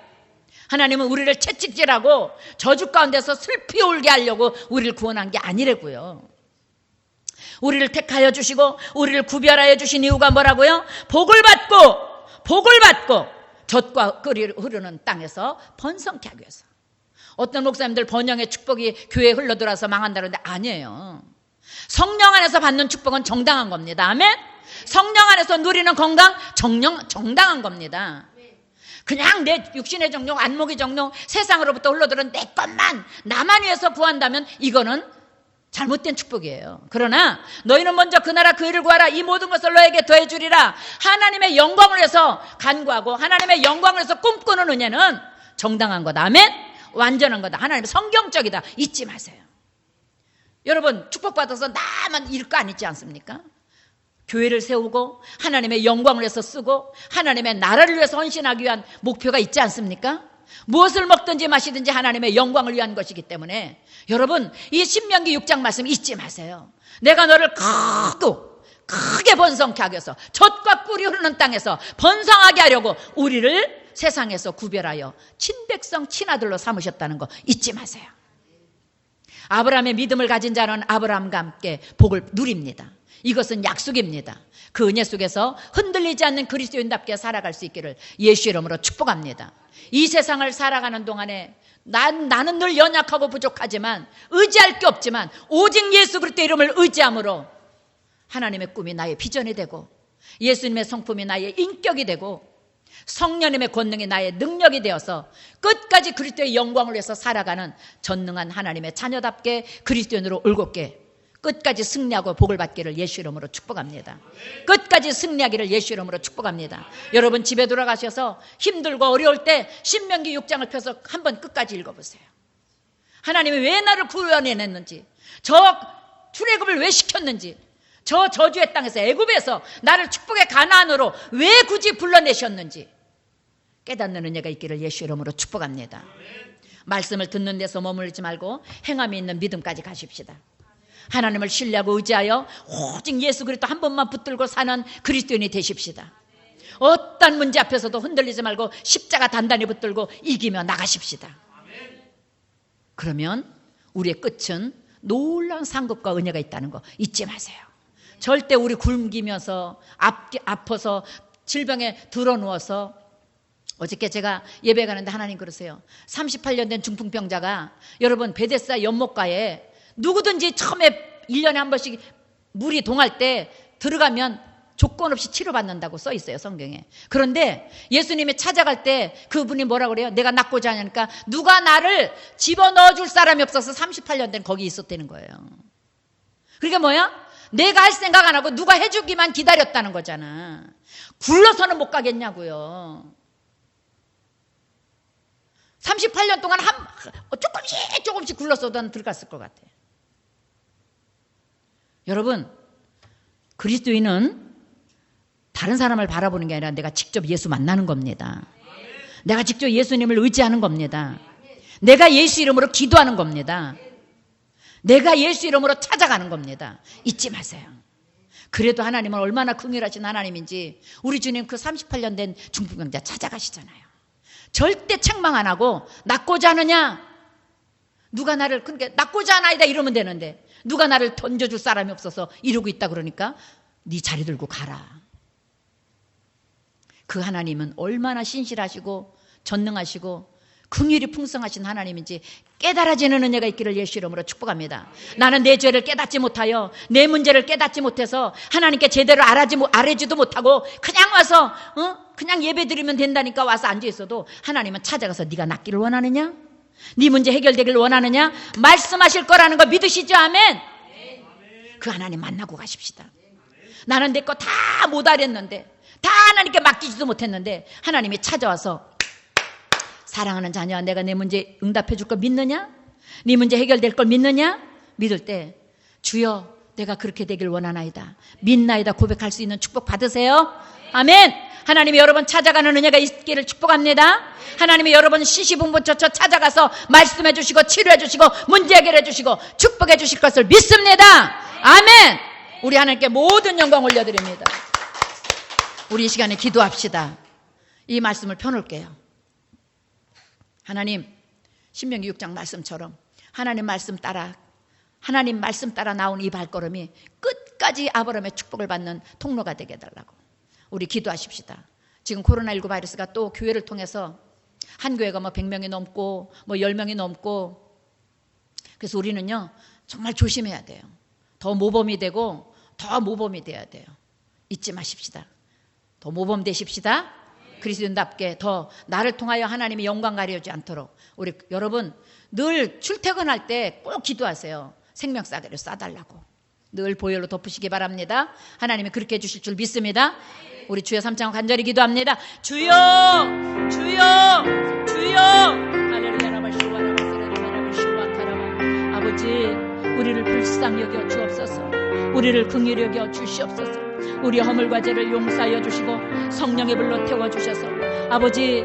하나님은 우리를 채찍질하고 저주 가운데서 슬피 울게 하려고 우리를 구원한 게 아니라고요. 우리를 택하여 주시고 우리를 구별하여 주신 이유가 뭐라고요? 복을 받고 젖과 꿀이 흐르는 땅에서 번성케 하기 위해서. 어떤 목사님들 번영의 축복이 교회에 흘러들어서 망한다는데 아니에요. 성령 안에서 받는 축복은 정당한 겁니다. 아멘? 성령 안에서 누리는 건강 정당한 겁니다. 그냥 내 육신의 정욕, 안목의 정욕, 세상으로부터 흘러들은 내 것만 나만 위해서 구한다면 이거는 잘못된 축복이에요. 그러나 너희는 먼저 그 나라 그 일을 구하라. 이 모든 것을 너에게 더해주리라. 하나님의 영광을 위해서 간구하고 하나님의 영광을 위해서 꿈꾸는 은혜는 정당한 거다. 아멘? 완전한 거다. 하나님의 성경적이다. 잊지 마세요. 여러분, 축복받아서 나만 잃을 거 아니지 않습니까? 교회를 세우고 하나님의 영광을 위해서 쓰고 하나님의 나라를 위해서 헌신하기 위한 목표가 있지 않습니까? 무엇을 먹든지 마시든지 하나님의 영광을 위한 것이기 때문에 여러분, 이 신명기 6장 말씀 잊지 마세요. 내가 너를 크게 번성케 하기 위해서 젖과 꿀이 흐르는 땅에서 번성하게 하려고 우리를 세상에서 구별하여 친백성 친아들로 삼으셨다는 거 잊지 마세요. 아브라함의 믿음을 가진 자는 아브라함과 함께 복을 누립니다. 이것은 약속입니다. 그 은혜 속에서 흔들리지 않는 그리스도인답게 살아갈 수 있기를 예수 이름으로 축복합니다. 이 세상을 살아가는 동안에 나는 늘 연약하고 부족하지만 의지할 게 없지만 오직 예수 그리스도 이름을 의지함으로 하나님의 꿈이 나의 비전이 되고 예수님의 성품이 나의 인격이 되고 성령님의 권능이 나의 능력이 되어서 끝까지 그리스도의 영광을 위해서 살아가는 전능한 하나님의 자녀답게 그리스도인으로 올곧게 끝까지 승리하고 복을 받기를 예수 이름으로 축복합니다. 끝까지 승리하기를 예수 이름으로 축복합니다. 여러분 집에 돌아가셔서 힘들고 어려울 때 신명기 6장을 펴서 한번 끝까지 읽어보세요. 하나님이 왜 나를 구원해냈는지, 저 출애굽을 왜 시켰는지, 저 저주의 땅에서 애굽에서 나를 축복의 가나안으로 왜 굳이 불러내셨는지 깨닫는 은혜가 있기를 예수 이름으로 축복합니다. 말씀을 듣는 데서 머물지 말고 행함이 있는 믿음까지 가십시다. 하나님을 신뢰하고 의지하여 오직 예수 그리스도 한 번만 붙들고 사는 그리스도인이 되십시다. 어떤 문제 앞에서도 흔들리지 말고 십자가 단단히 붙들고 이기며 나가십시다. 그러면 우리의 끝은 놀라운 상급과 은혜가 있다는 거 잊지 마세요. 절대 우리 굶기면서 아파서 질병에 드러누워서 어저께 제가 예배 가는데 하나님 그러세요. 38년 된 중풍병자가 여러분 베데스다 연못가에 누구든지 처음에 1년에 한 번씩 물이 동할 때 들어가면 조건 없이 치료받는다고 써 있어요 성경에. 그런데 예수님이 찾아갈 때 그분이 뭐라 그래요? 내가 낫고자 하니까 누가 나를 집어넣어줄 사람이 없어서 38년 된 거기 있었다는 거예요. 그러니까 뭐야? 내가 할 생각 안 하고 누가 해주기만 기다렸다는 거잖아. 굴러서는 못 가겠냐고요. 38년 동안 조금씩 굴렀어도 난 들어갔을 것 같아요. 여러분, 그리스도인은 다른 사람을 바라보는 게 아니라 내가 직접 예수 만나는 겁니다. 내가 직접 예수님을 의지하는 겁니다. 내가 예수 이름으로 기도하는 겁니다. 내가 예수 이름으로 찾아가는 겁니다. 잊지 마세요. 그래도 하나님은 얼마나 긍휼하신 하나님인지 우리 주님 그 38년 된 중풍병자 찾아가시잖아요. 절대 책망 안 하고 낫고자 하느냐? 누가 나를 그러니까 낫고자 하나이다 이러면 되는데 누가 나를 던져줄 사람이 없어서 이러고 있다 그러니까 네 자리 들고 가라. 그 하나님은 얼마나 신실하시고 전능하시고 긍휼이 풍성하신 하나님인지 깨달아지는 은혜가 있기를 예수 이름으로 축복합니다. 나는 내 죄를 깨닫지 못하여 내 문제를 깨닫지 못해서 하나님께 제대로 알아지도 못하고 그냥 와서 그냥 예배 드리면 된다니까 와서 앉아있어도 하나님은 찾아가서 네가 낫기를 원하느냐? 네 문제 해결되기를 원하느냐? 말씀하실 거라는 거 믿으시죠? 아멘. 그 하나님 만나고 가십시다. 나는 내 거 다 못 알았는데 다 하나님께 맡기지도 못했는데 하나님이 찾아와서 사랑하는 자녀야 내가 내 문제 응답해 줄 걸 믿느냐? 네 문제 해결될 걸 믿느냐? 믿을 때 주여 내가 그렇게 되길 원하나이다 믿나이다 고백할 수 있는 축복 받으세요. 아멘. 하나님이 여러분 찾아가는 은혜가 있기를 축복합니다. 하나님이 여러분 시시분분처처 찾아가서 말씀해 주시고 치료해 주시고 문제 해결해 주시고 축복해 주실 것을 믿습니다. 아멘. 우리 하나님께 모든 영광 올려드립니다. 우리 이 시간에 기도합시다. 이 말씀을 펴놓을게요. 하나님, 신명기 6장 말씀처럼 하나님 말씀 따라 나온 이 발걸음이 끝까지 아브라함의 축복을 받는 통로가 되게 해달라고 우리 기도하십시다. 지금 코로나19 바이러스가 또 교회를 통해서 한 교회가 100명이 넘고 10명이 넘고 그래서 우리는요 정말 조심해야 돼요. 더 모범이 되고 더 모범이 돼야 돼요. 잊지 마십시다. 더 모범 되십시다. 그리스도인답게 더 나를 통하여 하나님이 영광 가려지 않도록 우리 여러분 늘 출퇴근할 때 꼭 기도하세요. 생명사계를 쏴달라고 늘 보혈로 덮으시기 바랍니다. 하나님이 그렇게 해주실 줄 믿습니다. 우리 주여 3장 간절히 기도합니다. 주여 주여 주여 아버지 우리를 불쌍히 여겨 주옵소서. 우리를 긍휼히 여겨 주시옵소서. 우리 허물과 죄를 용서하여 주시고 성령의 불로 태워주셔서 아버지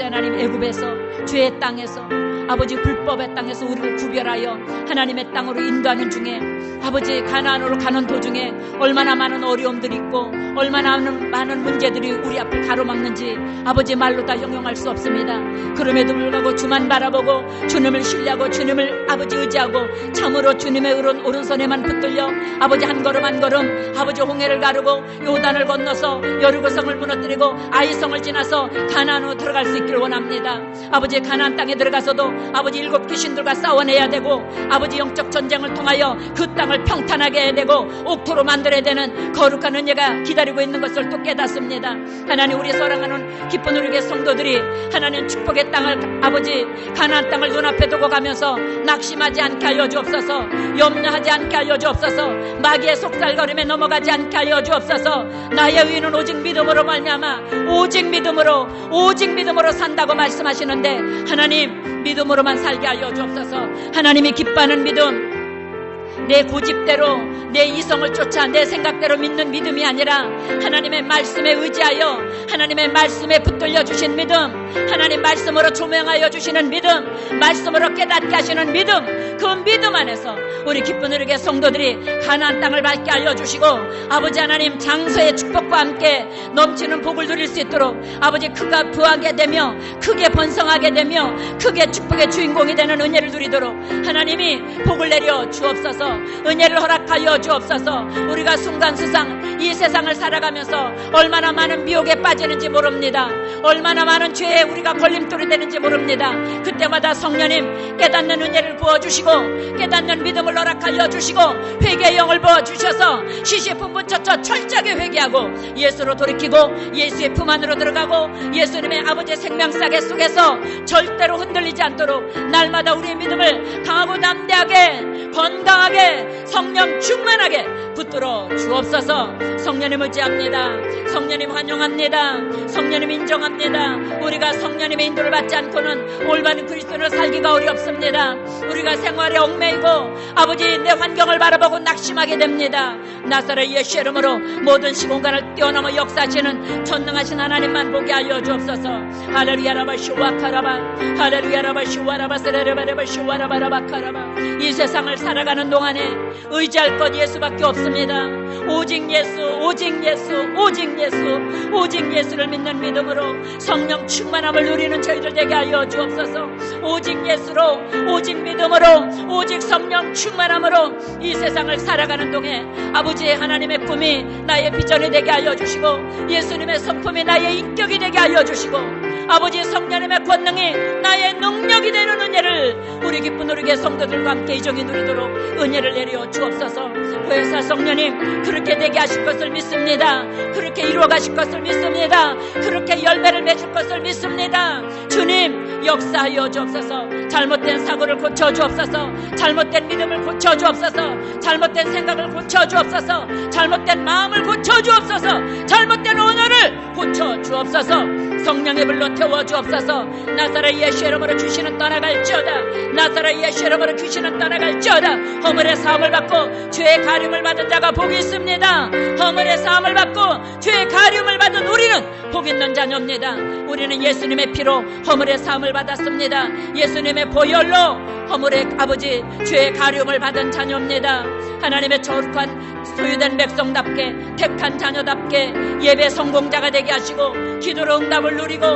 하나님 애굽에서 죄의 땅에서 아버지 불법의 땅에서 우리를 구별하여 하나님의 땅으로 인도하는 중에 아버지 가나안으로 가는 도중에 얼마나 많은 어려움들이 있고 얼마나 많은 문제들이 우리 앞을 가로막는지 아버지 말로 다 형용할 수 없습니다. 그럼에도 불구하고 주만 바라보고 주님을 신뢰하고 주님을 아버지 의지하고 참으로 주님의 오른손에만 붙들려 아버지 한 걸음 한 걸음 아버지 홍해를 가르고 요단을 건너서 여리고성을 무너뜨리고 아이성을 지나서 가나안으로 들어갈 수 있기를 원합니다. 아버지 가나안 땅에 들어가서도 아버지 7 귀신들과 싸워내야 되고 아버지 영적 전쟁을 통하여 그 땅을 평탄하게 해야 되고 옥토로 만들어야 되는 거룩한 은혜가 기다리고 있는 것을 또 깨닫습니다. 하나님 우리 사랑하는 기쁜 우리 성도들이 하나님 축복의 땅을 아버지 가나안 땅을 눈앞에 두고 가면서 낙심하지 않게 하여 주옵소서. 염려하지 않게 하여 주옵소서. 마귀의 속살거림에 넘어가지 않게 하여 주옵소서. 나의 의는 오직 믿음으로 말미암아 오직 믿음으로 산다고 말씀하시는데 하나님 믿음으로만 살게 하여 주옵소서. 하나님이 기뻐하는 믿음 내 고집대로 내 이성을 쫓아 내 생각대로 믿는 믿음이 아니라 하나님의 말씀에 의지하여 하나님의 말씀에 붙들려 주신 믿음 하나님 말씀으로 조명하여 주시는 믿음 말씀으로 깨닫게 하시는 믿음 그 믿음 안에서 우리 기쁜 우리의 성도들이 가나안 땅을 밟게 하여 주시고 아버지 하나님 장소의 축복과 함께 넘치는 복을 누릴 수 있도록 아버지 크게 부하게 되며 크게 번성하게 되며 크게 축복의 주인공이 되는 은혜를 누리도록 하나님이 복을 내려 주옵소서. 은혜를 허락하여 주옵소서. 우리가 순간수상 이 세상을 살아가면서 얼마나 많은 미혹에 빠지는지 모릅니다. 얼마나 많은 죄에 우리가 걸림돌이 되는지 모릅니다. 그때마다 성령님 깨닫는 은혜를 부어주시고 깨닫는 믿음을 허락하여 주시고 회개의 영을 부어주셔서 시시분분처처 철저하게 회개하고 예수로 돌이키고 예수의 품 안으로 들어가고 예수님의 아버지의 생명사계 속에서 절대로 흔들리지 않도록 날마다 우리의 믿음을 강하고 담대하게 건강하게 성령 충만하게 붙들어 주옵소서. 성령님 의지합니다. 성령님 환영합니다. 성령님 인정합니다. 우리가 성령님의 인도를 받지 않고는 올바른 그리스도를 살기가 어렵습니다. 우리가 생활에 얽매이고 아버지 내 환경을 바라보고 낙심하게 됩니다. 나사렛 예수의 이름으로 모든 시공간을 뛰어넘어 역사하시는 전능하신 하나님만 보게 하여 주옵소서. 할렐루야 라바시와 카라바 할렐루야 라바시와 라바스레레바레바시와 라바라바카라바. 이 세상을 살아가는 동안에 의지할 것 예수밖에 없습니다. 오직 예수, 오직 예수, 오직 예수, 오직 예수를 믿는 믿음으로 성령 충만함을 누리는 저희들 되게 하여 주옵소서. 오직 예수로, 오직 믿음으로, 오직 성령 충만함으로 이 세상을 살아가는 동에 아버지의 하나님의 꿈이 나의 비전이 되게 하여 주시고 예수님의 성품이 나의 인격이 되게 하여 주시고 아버지 성령님의 권능이 나의 능력이 되는 은혜를 우리 기쁜 우리의 성도들과 함께 이정히 누리도록 은혜를 내려 주옵소서. 보혜사 성령님 그렇게 되게 하실 것을 믿습니다. 그렇게 이루어 가실 것을 믿습니다. 그렇게 열매를 맺을 것을 믿습니다. 주님 역사하여 주옵소서. 잘못된 사고를 고쳐 주옵소서. 잘못된 믿음을 고쳐 주옵소서. 잘못된 생각을 고쳐 주옵소서. 잘못된 마음을 고쳐 주옵소서. 잘못된 언어를 고쳐 주옵소서. 성령의 불로 태워 주옵소서. 나사렛 예수의 이름으로 귀신은 떠나갈지어다. 나사렛 예수의 이름으로 귀신은 떠나갈지어다. 허물의 사함을 받고 죄의 가림을 받은 자가 복이 있습니다. 허물의 사함을 받고 죄의 가림을 받은 우리는 복 있는 자녀입니다. 우리는 예수님의 피로 허물의 사함을 받았습니다. 예수님의 보혈로 허물의 아버지 죄의 가림을 받은 자녀입니다. 하나님의 거룩한 소유된 백성답게 택한 자녀답게 예배 성공자가 되게 하시고 기도로 응답을 누리고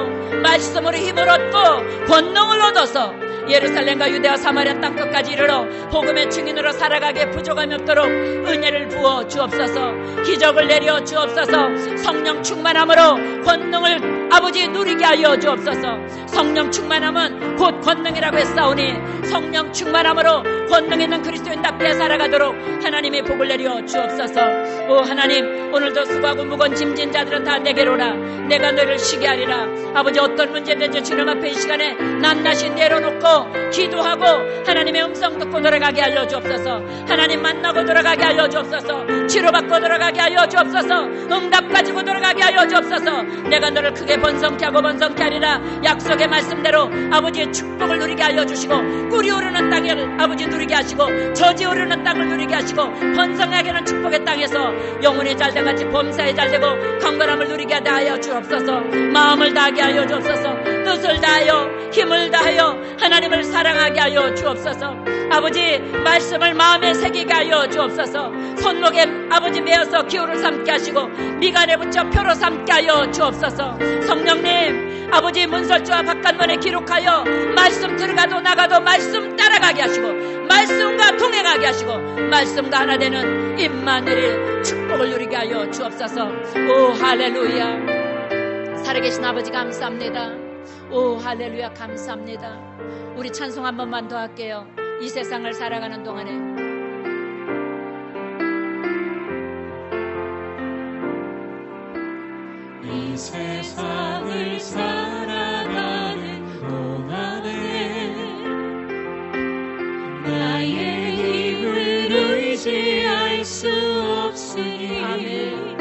말씀으로 힘을 얻고 권능을 얻어서 예루살렘과 유대와 사마리아 땅끝까지 이르러 복음의 증인으로 살아가게 부족함이 없도록 은혜를 부어 주옵소서. 기적을 내려 주옵소서. 성령 충만함으로 권능을 아버지 누리게 하여 주옵소서. 성령 충만함은 곧 권능이라고 했사오니 성령 충만함으로 권능 있는 그리스도인답게 살아가도록 하나님의 복을 내려 주옵소서. 오 하나님 오늘도 수고하고 무거운 짐진 자들은 다 내게로라. 내가 너를 쉬게 하리라. 아버지 어떤 문제든지 주님 앞에 이 시간에 낱낱이 내려놓고 기도하고 하나님의 음성 듣고 돌아가게 하여 주옵소서. 하나님 만나고 돌아가게 하여 주옵소서. 치료받고 돌아가게 하여 주옵소서. 응답 가지고 돌아가게 하여 주옵소서. 내가 너를 크게 번성케 하고 번성케 하리라. 약속의 말씀대로 아버지의 축복을 누리게 하여 주시고 꿀이 오르는 땅을 아버지 누리게 하시고 젖이 오르는 땅을 누리게 하시고 번성하게 하는 축복의 땅에서 영혼이 잘돼같이 범사에 잘되고 강건함을 누리게 하여 주옵소서. 마음을 다하게 하여 주옵소서. 뜻을 다하여 힘을 다하여 하나님을 사랑하게 하여 주옵소서. 아버지 말씀을 마음에 새기게 하여 주옵소서. 손목에 아버지 메어서 기호를 삼게 하시고 미간에 붙여 표로 삼게 하여 주옵소서. 성령님 아버지 문설주와 바깥문에 기록하여 말씀 들어가도 나가도 말씀 따라가게 하시고 말씀과 동행하게 하시고 말씀과 하나 되는 임마누엘 축복을 누리게 하여 주옵소서. 오 할렐루야. 살아계신 아버지 감사합니다. 오 할렐루야 감사합니다. 우리 찬송 한 번만 더 할게요. 이 세상을 살아가는 동안에 이 세상을 살아가는 동안에 나의 힘을 의지할 수 없으니 아멘.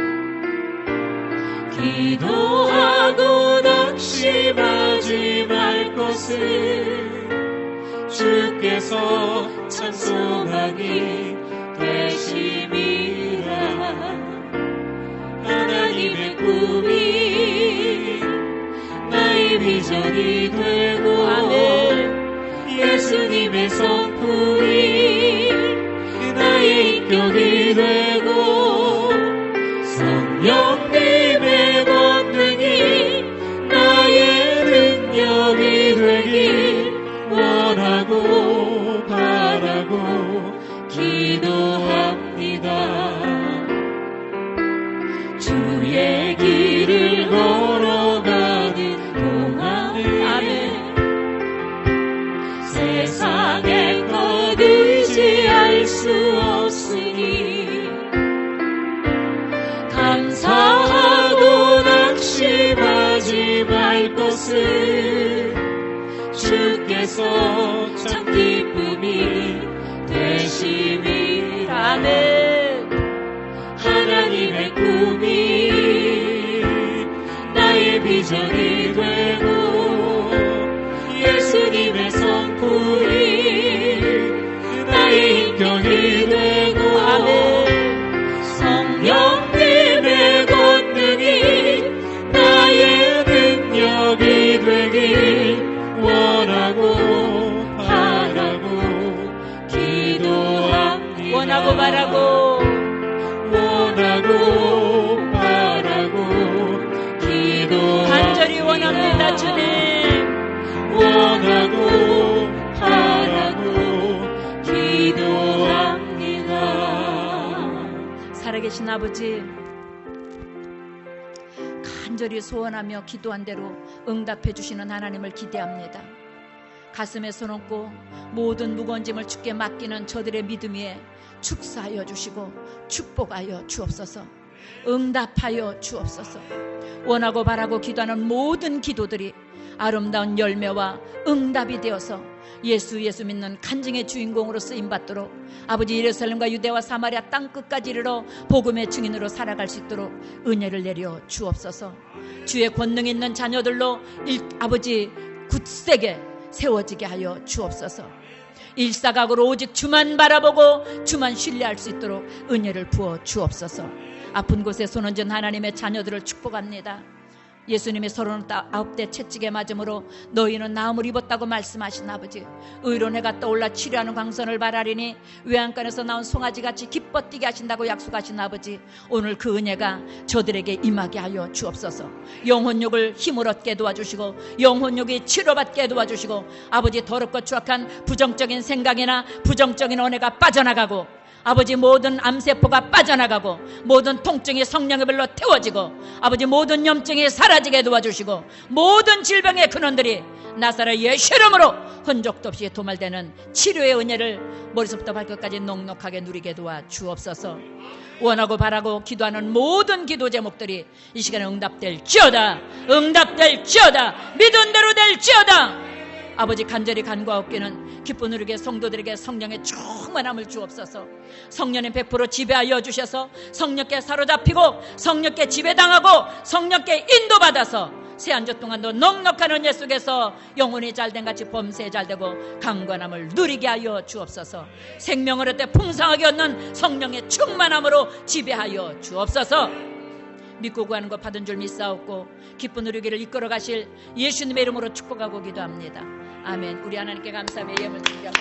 기도하고 낙심하지 말 것을 주께서 찬송하기 되심이라. 하나님의 꿈이 나의 비전이 되고 아멘. 예수님의 성품이 나의 인격이 되고 성령님의 권능이 나의 능력이 되길 원하고 바라고 기도합니다. 주의 길을 걸어가는 동안에 아멘. 세상의 것 의지할 수 없으니 감사하고 낙심하지 말 것을 주께서 참 기쁨이 되심이라. 꿈이 나의 비전이 되고 예수님의 성품이 나의 인격이 되고 아멘. 성령님의 권능이 나의 능력이 되길 원하고 바라고 기도합니다. 원하고 바라고 기도합니다. 간절히 원합니다. 주님 원하고 바라고 기도합니다. 살아계신 아버지, 간절히 소원하며 기도한 대로 응답해 주시는 하나님을 기대합니다. 가슴에 손 얹고 모든 무거운 짐을 주께 맡기는 저들의 믿음 위에 축사하여 주시고 축복하여 주옵소서. 응답하여 주옵소서. 원하고 바라고 기도하는 모든 기도들이 아름다운 열매와 응답이 되어서 예수 믿는 간증의 주인공으로 쓰임받도록 아버지 예루살렘과 유대와 사마리아 땅끝까지 이르러 복음의 증인으로 살아갈 수 있도록 은혜를 내려 주옵소서. 주의 권능 있는 자녀들로 아버지 굳세게 세워지게 하여 주옵소서. 일사각오로 오직 주만 바라보고 주만 신뢰할 수 있도록 은혜를 부어 주옵소서. 아픈 곳에 손 얹은 하나님의 자녀들을 축복합니다. 예수님이 39대 채찍에 맞음으로 너희는 나음을 입었다고 말씀하신 아버지, 의로 내가 떠올라 치료하는 광선을 바라리니 외양간에서 나온 송아지같이 기뻐 뛰게 하신다고 약속하신 아버지, 오늘 그 은혜가 저들에게 임하게 하여 주옵소서. 영혼욕을 힘을 얻게 도와주시고 영혼욕이 치료받게 도와주시고 아버지 더럽고 추악한 부정적인 생각이나 부정적인 언어가 빠져나가고 아버지 모든 암세포가 빠져나가고 모든 통증이 성령의 불로 태워지고 아버지 모든 염증이 사라지게 도와주시고 모든 질병의 근원들이 나사렛 예수 이름으로 흔적도 없이 도말되는 치료의 은혜를 머리부터 발끝까지 넉넉하게 누리게 도와 주옵소서. 원하고 바라고 기도하는 모든 기도 제목들이 이 시간에 응답될지어다. 믿은 대로 될지어다. 아버지 간절히 간구하옵기는 기쁜 우리에게 성도들에게 성령의 충만함을 주옵소서. 성령의 100% 지배하여 주셔서 성령께 사로잡히고 성령께 지배당하고 성령께 인도받아서 새 한 주 동안도 넉넉한 은혜 속에서 영혼이 잘된 같이 범사에 잘되고 강건함을 누리게 하여 주옵소서. 생명을 얻되 풍성하게 얻는 성령의 충만함으로 지배하여 주옵소서. 믿고 구하는 것 받은 줄 믿사옵고 기쁜 우리에게를 이끌어 가실 예수님의 이름으로 축복하고 기도합니다. 아멘. 우리 하나님께 감사의 예물 드리려고